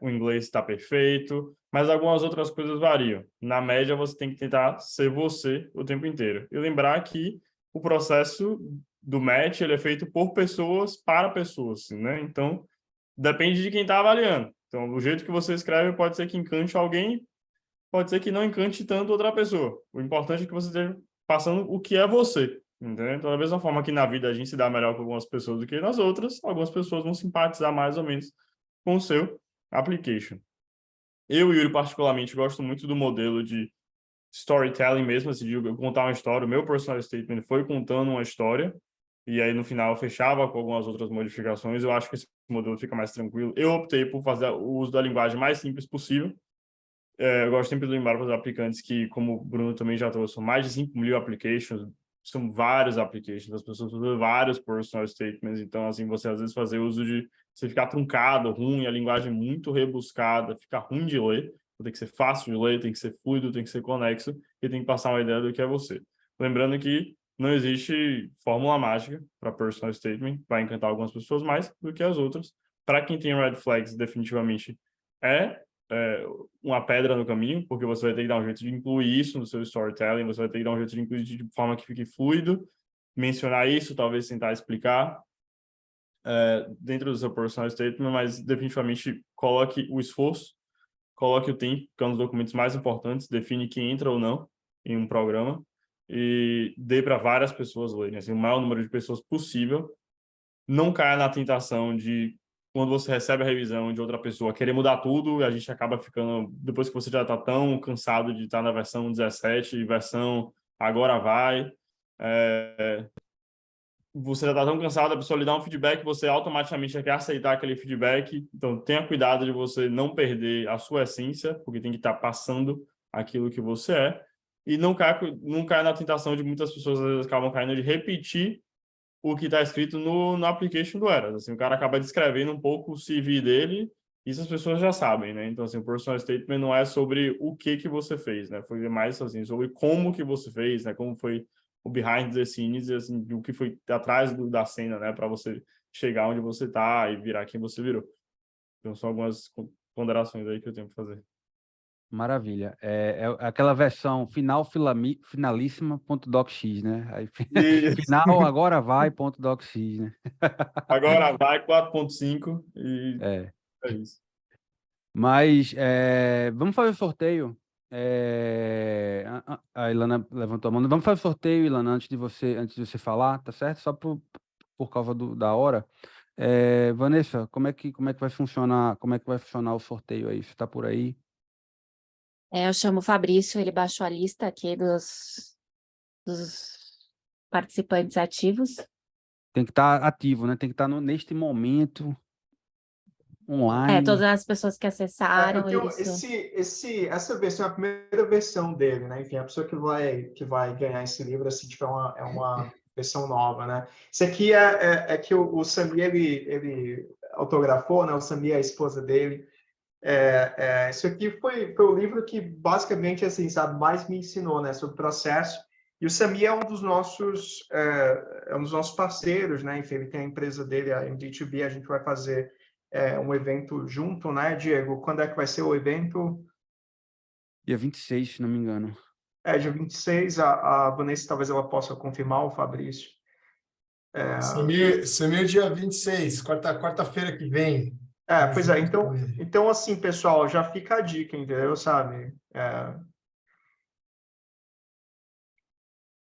o inglês está perfeito, mas algumas outras coisas variam. Na média, você tem que tentar ser você o tempo inteiro. E lembrar que o processo do match, ele é feito por pessoas para pessoas, né? Então, depende de quem está avaliando. Então, o jeito que você escreve pode ser que encante alguém, pode ser que não encante tanto outra pessoa. O importante é que você esteja passando o que é você, entendeu? Então, da mesma forma que na vida a gente se dá melhor com algumas pessoas do que nas outras, algumas pessoas vão simpatizar mais ou menos com o seu application. Eu e Yuri, particularmente, gosto muito do modelo de storytelling mesmo, assim, de contar uma história. O meu personal statement foi contando uma história, e aí no final eu fechava com algumas outras modificações. Eu acho que esse modelo fica mais tranquilo. Eu optei por fazer o uso da linguagem mais simples possível. Eu gosto sempre de lembrar para os aplicantes que, como o Bruno também já trouxe, são mais de 5 mil applications, são vários applications, as pessoas usam vários personal statements, então, assim, você às vezes fazer uso de você ficar truncado, ruim, a linguagem muito rebuscada, fica ruim de ler, tem que ser fácil de ler, tem que ser fluido, tem que ser conexo, e tem que passar uma ideia do que é você. Lembrando que não existe fórmula mágica para personal statement, vai encantar algumas pessoas mais do que as outras. Para quem tem red flags, definitivamente uma pedra no caminho, porque você vai ter que dar um jeito de incluir isso no seu storytelling, você vai ter que dar um jeito de incluir de forma que fique fluido, mencionar isso, talvez tentar explicar dentro do seu personal statement, mas definitivamente coloque o esforço, coloque o tempo, que é um dos documentos mais importantes, define quem entra ou não em um programa, e dê para várias pessoas lerem, assim, o maior número de pessoas possível. Não caia na tentação de, quando você recebe a revisão de outra pessoa, querer mudar tudo, e a gente acaba ficando, depois que você já está tão cansado de estar na versão 17, versão agora vai, você já está tão cansado, a pessoa lhe dá um feedback, você automaticamente já quer aceitar aquele feedback. Então, tenha cuidado de você não perder a sua essência, porque tem que estar passando aquilo que você é. E não caia na tentação de muitas pessoas, às vezes, acabam caindo de repetir o que está escrito no application do Eras. Assim, o cara acaba descrevendo um pouco o CV dele, isso as pessoas já sabem, né? Então, assim, o personal statement não é sobre o que você fez, né? Foi mais, assim, sobre como que você fez, né? Como foi o behind the scenes, assim, o que foi atrás da cena, né? Para você chegar onde você está e virar quem você virou. Então, são algumas ponderações aí que eu tenho que fazer. Maravilha. É aquela versão finalíssima.docx, né? Aí, final, agora vai.docx, né? Agora vai 4.5 e é isso. Mas vamos fazer o sorteio. A Ilana levantou a mão. Vamos fazer o sorteio, Ilana, antes de você falar, tá certo? Só por causa da hora. Vanessa, como é que vai funcionar? Como é que vai funcionar o sorteio aí? Você está por aí? Eu chamo o Fabrício, ele baixou a lista aqui dos participantes ativos. Tem que estar ativo, né? Tem que estar neste momento online. Todas as pessoas que acessaram essa versão é a primeira versão dele, né? Enfim, a pessoa que vai ganhar esse livro, assim, tipo, é uma versão nova, né? Isso aqui é que o Samir, ele autografou, né? O Samir é a esposa dele. Isso aqui foi o livro que basicamente, assim, sabe, mais me ensinou, né, sobre o processo. E o Samir é um dos nossos parceiros, né? Enfim, ele tem a empresa dele, a MD2B. A gente vai fazer um evento junto, né, Diego? Quando é que vai ser o evento? Dia 26, se não me engano. Dia 26. A Vanessa talvez ela possa confirmar, o Fabrício. Samir, dia 26, quarta-feira que vem. Pois é, então assim, pessoal, já fica a dica, entendeu, sabe?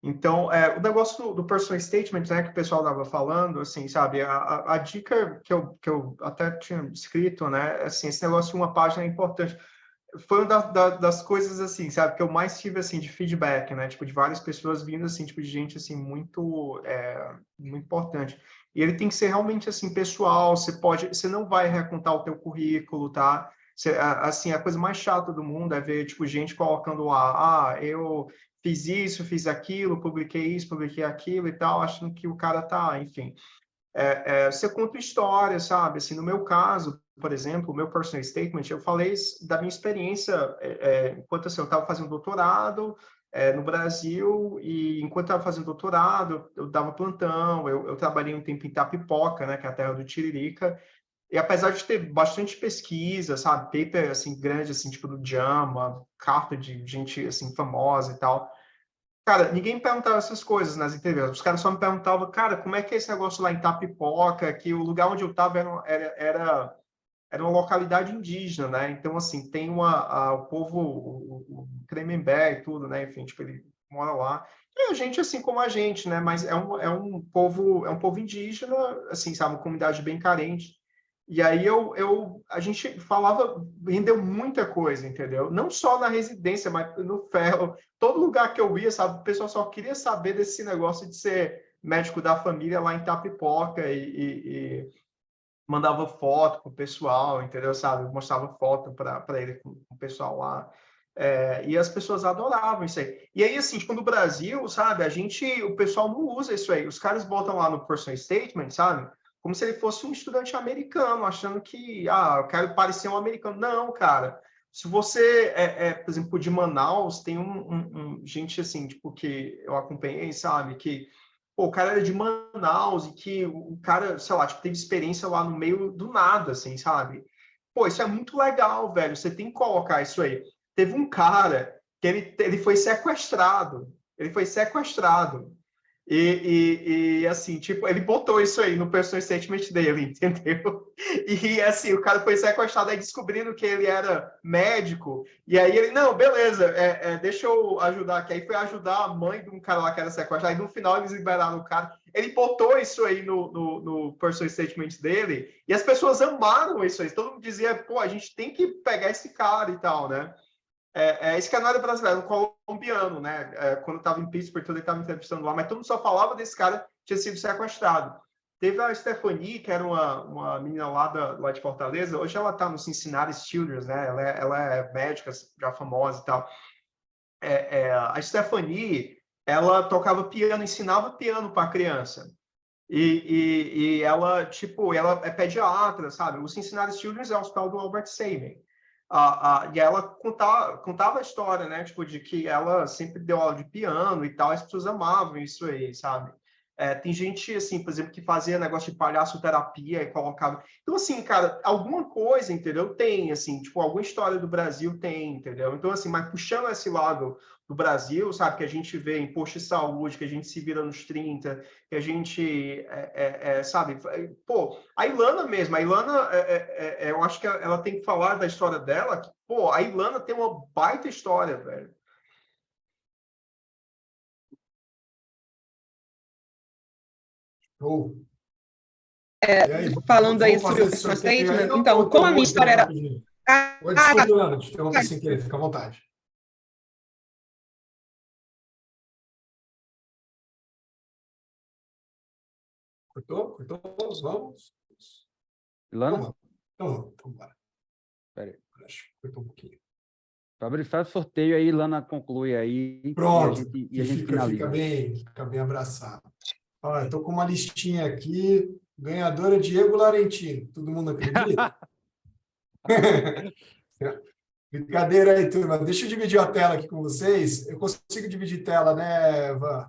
Então, o negócio do personal statement, né, que o pessoal estava falando, assim, sabe, a dica que eu até tinha escrito, né, assim, esse negócio de uma página é importante. Foi uma das coisas, assim, sabe, que eu mais tive, assim, de feedback, né, tipo, de várias pessoas vindo, assim, tipo, de gente, assim, muito importante. E ele tem que ser realmente, assim, pessoal, você não vai recontar o teu currículo, tá? Assim, a coisa mais chata do mundo é ver, tipo, gente colocando lá, eu fiz isso, fiz aquilo, publiquei isso, publiquei aquilo e tal, achando que o cara tá, enfim. Você conta história, sabe? Assim, no meu caso, por exemplo, o meu personal statement, eu falei da minha experiência enquanto assim, eu estava fazendo doutorado no Brasil, e enquanto eu estava fazendo doutorado, eu dava plantão, eu trabalhei um tempo em Itapipoca, né, que é a terra do Tiririca, e apesar de ter bastante pesquisa, sabe, paper assim grande assim, tipo do JAMA, carta de gente assim famosa e tal. Cara, ninguém me perguntava essas coisas nas entrevistas. Os caras só me perguntavam, cara, como é que é esse negócio lá em Itapipoca, que o lugar onde eu estava era uma localidade indígena, né? Então, assim, tem o povo, o Tremembé e tudo, né? Enfim, tipo, ele mora lá. E a gente, assim como a gente, né? Mas é um povo indígena, assim, sabe? Uma comunidade bem carente. E aí a gente falava, rendeu muita coisa, entendeu? Não só na residência, mas no ferro, todo lugar que eu ia, sabe? O pessoal só queria saber desse negócio de ser médico da família lá em Itapipoca e mandava foto pro pessoal, entendeu? Sabe? Mostrava foto para ele com o pessoal lá. E as pessoas adoravam isso aí. E aí, assim, tipo, no Brasil, sabe? O pessoal não usa isso aí. Os caras botam lá no personal statement, sabe? Como se ele fosse um estudante americano, achando que, eu quero parecer um americano. Não, cara. Se você, por exemplo, de Manaus, tem gente, assim, tipo, que eu acompanhei, sabe? Que pô, o cara era de Manaus e que o cara, sei lá, tipo, teve experiência lá no meio do nada, assim, sabe? Pô, isso é muito legal, velho. Você tem que colocar isso aí. Teve um cara que ele foi sequestrado. Ele foi sequestrado. Assim, tipo, ele botou isso aí no personal statement dele, entendeu? E assim, o cara foi sequestrado aí descobrindo que ele era médico, e aí ele, não, beleza, deixa eu ajudar aqui. Aí foi ajudar a mãe de um cara lá que era sequestrado, aí no final eles liberaram o cara. Ele botou isso aí no personal statement dele, e as pessoas amaram isso aí. Todo mundo dizia, pô, a gente tem que pegar esse cara e tal, né? Esse cara não era brasileiro, era um colombiano, né? Quando eu estava em Pittsburgh, ele estava me entrevistando lá, mas todo mundo só falava desse cara que tinha sido sequestrado. Teve a Stephanie, que era uma menina lá de Fortaleza, hoje ela está no Cincinnati Children's, né? Ela é médica, já famosa e tal. A Stephanie, ela tocava piano, ensinava piano para criança. E ela, tipo, ela é pediatra, sabe? O Cincinnati Children's é o hospital do Albert Sabin. E ela contava a história, né? Tipo, de que ela sempre deu aula de piano e tal, as pessoas amavam isso aí, sabe? Tem gente, assim, por exemplo, que fazia negócio de palhaço-terapia e colocava... Então, assim, cara, alguma coisa, entendeu? Tem, assim, tipo, alguma história do Brasil tem, entendeu? Então, assim, mas puxando esse lado do Brasil, sabe? Que a gente vê em posto de saúde, que a gente se vira nos 30, que a gente, sabe? Pô, a Ilana mesmo, eu acho que ela tem que falar da história dela, que, pô, a Ilana tem uma baita história, velho. Falando aí sobre o personal statement, então, como a minha história era... Oi, desculpa, Ana, te interrompi sem querer, fica à vontade. Cortou? Vamos? Ilana? Então, bora. Espera aí. Acho que cortou um pouquinho. Fabrício, faz o sorteio aí, Ilana conclui aí. Pronto, e a gente finaliza. fica bem abraçado. Olha, estou com uma listinha aqui. Ganhadora Diego Larentino. Todo mundo acredita? Brincadeira aí, turma. Deixa eu dividir a tela aqui com vocês. Eu consigo dividir tela, né, Van?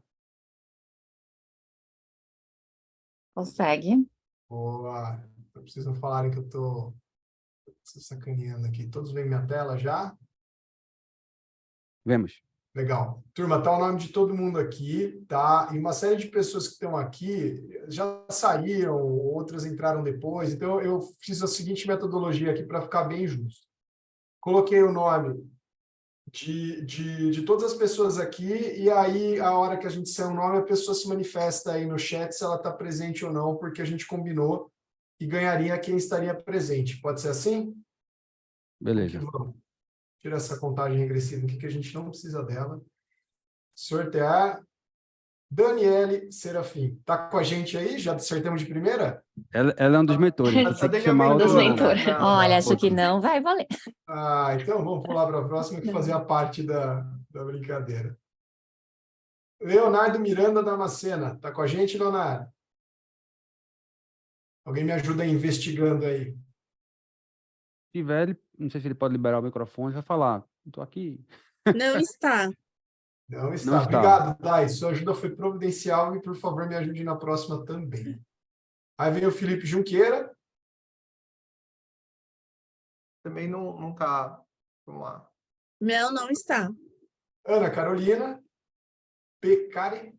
Consegue. Boa. Não precisam falarem que eu estou sacaneando aqui. Todos veem minha tela já? Vemos. Legal. Turma, tá o nome de todo mundo aqui, tá? E uma série de pessoas que estão aqui já saíram, outras entraram depois. Então, eu fiz a seguinte metodologia aqui para ficar bem justo. Coloquei o nome de todas as pessoas aqui, e aí, a hora que a gente sair o nome, a pessoa se manifesta aí no chat se ela está presente ou não, porque a gente combinou e ganharia quem estaria presente. Pode ser assim? Beleza. Vamos. Tira essa contagem regressiva aqui, que a gente não precisa dela. Sortear. Daniele Serafim. Tá com a gente aí? Já acertamos de primeira? Ela é um dos mentores. A Tem que Dani é chamar outro mentora, nome. né? Olha, acho que não vai valer. Ah, então vamos pular para a próxima que fazia parte da brincadeira. Leonardo Miranda Damascena. Tá com a gente, Leonardo? Alguém me ajuda aí investigando aí. Se tiver, não sei se ele pode liberar o microfone, vai falar. Estou aqui. Não está. Não está. Não está. Obrigado, Dai. Sua ajuda foi providencial e, por favor, me ajude na próxima também. Aí vem o Felipe Junqueira. Também não está. Vamos lá. Não está. Ana Carolina. Pecari.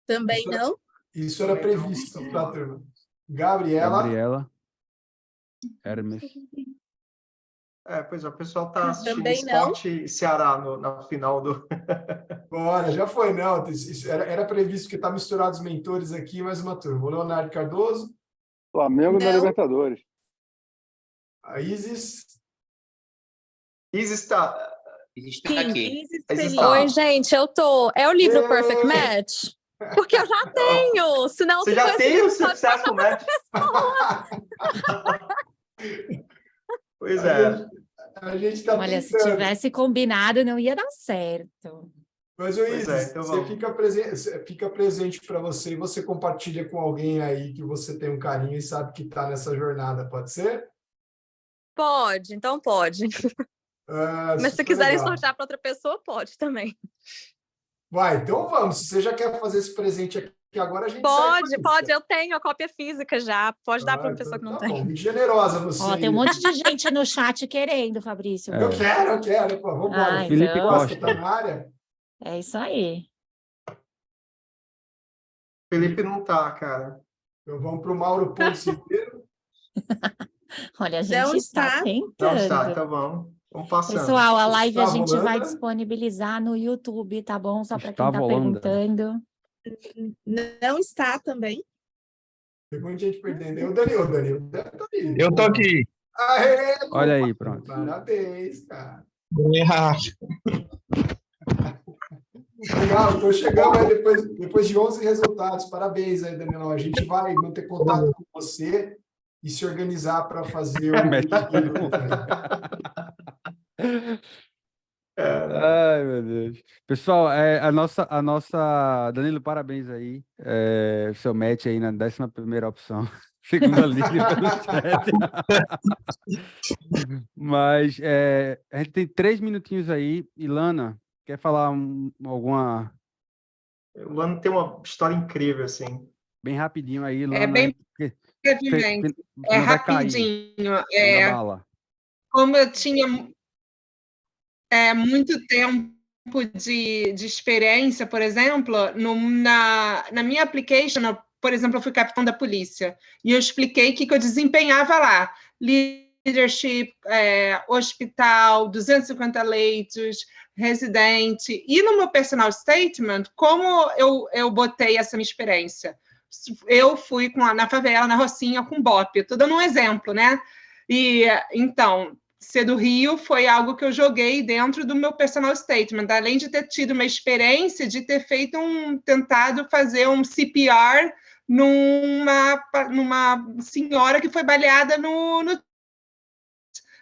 Também não. Isso era previsto, tá, turma? Gabriela. Hermes. Pois é, o pessoal está assistindo Também Sport e Ceará na final do... Bora, já foi, não. Isso era previsto, porque está misturado os mentores aqui, mais uma turma. O Leonardo Cardoso. Flamengo na Libertadores. A Isis. Isis está... Isis está aqui. Oi, gente, eu tô. É o livro Perfect Match? Porque eu já tenho. Senão Você já tem o Successful Match? Pois é. A gente tá Olha, se tentando. tivesse combinado, não ia dar certo. Mas, o Isis, então você fica presente para você e você compartilha com alguém aí que você tem um carinho e sabe que está nessa jornada, pode ser? Pode, então pode. Mas se quiserem legal. sortear para outra pessoa, pode também. Vai, então vamos. Se você já quer fazer esse presente aqui agora, a gente sai com Pode. isso. Eu tenho a cópia física já. Pode dar para uma pessoa que não Tá tem. bom, muito generosa você. Ó, tem um monte de gente no chat querendo, Fabrício. Eu quero. Pô, vamos embora. Felipe então, Costa. Tá na área? É isso aí. Felipe não tá, cara. Então vamos para o Mauro Pontes inteiro. Olha, a gente Não está está. tentando. Não está, tá bom. Vamos passando. Pessoal, a live a Gustavo gente vai Holanda. disponibilizar no YouTube, tá bom? Só para quem Gustavo está Holanda. perguntando. Não está também. Tem muita gente perdendo. O Danilo deve estar aí. Eu tô aqui. Aê, Olha aí, pronto. parabéns, cara. Errado. Legal, estou chegando aí depois de 11 resultados. Parabéns aí, Danilo. A gente vai manter contato com você e se organizar para fazer o... Ai, meu Deus. Pessoal, a nossa... Danilo, parabéns aí. O seu match aí na 11ª opção. Segunda linha pelo chat. Mas a gente tem 3 minutinhos aí. Ilana, quer falar alguma... O Lano tem uma história incrível, assim. Bem rapidinho aí, Ilana. É bem porque brevemente. você É não vai cair. rapidinho. Manda bala. Como eu tinha muito tempo de experiência, por exemplo, na minha application, por exemplo, eu fui capitão da polícia, e eu expliquei o que eu desempenhava lá. Leadership, hospital, 250 leitos, residente. E no meu personal statement, como eu botei essa minha experiência? Eu fui na favela, na Rocinha, com BOP. Estou dando um exemplo, né? E, então, ser do Rio foi algo que eu joguei dentro do meu personal statement, além de ter tido uma experiência de ter tentado fazer um CPR numa senhora que foi baleada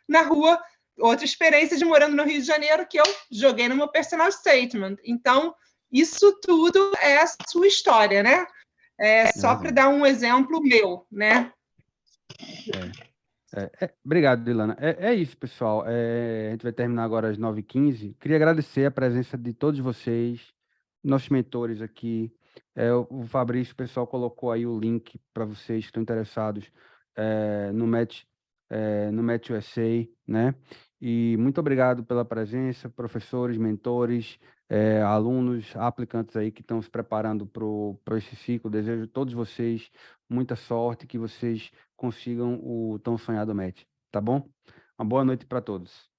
na rua, outra experiência de morando no Rio de Janeiro que eu joguei no meu personal statement. Então, isso tudo é a sua história, né? Só para dar um exemplo meu, né? Obrigado, Ilana. É isso, pessoal. A gente vai terminar agora às 9h15. Queria agradecer a presença de todos vocês, nossos mentores aqui. O Fabrício, o pessoal colocou aí o link para vocês que estão interessados no Match USA, né? E muito obrigado pela presença, professores, mentores, alunos, aplicantes aí que estão se preparando para esse ciclo. Desejo a todos vocês muita sorte, que vocês consigam o tão sonhado match, tá bom? Uma boa noite para todos.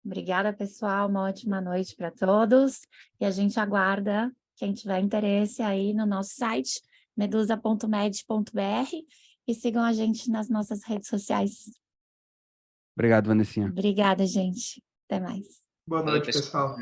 Obrigada, pessoal. Uma ótima noite para todos. E a gente aguarda quem tiver interesse aí no nosso site, medusa.med.br, e sigam a gente nas nossas redes sociais. Obrigado, Vanessinha. Obrigada, gente. Até mais. Boa noite, pessoal.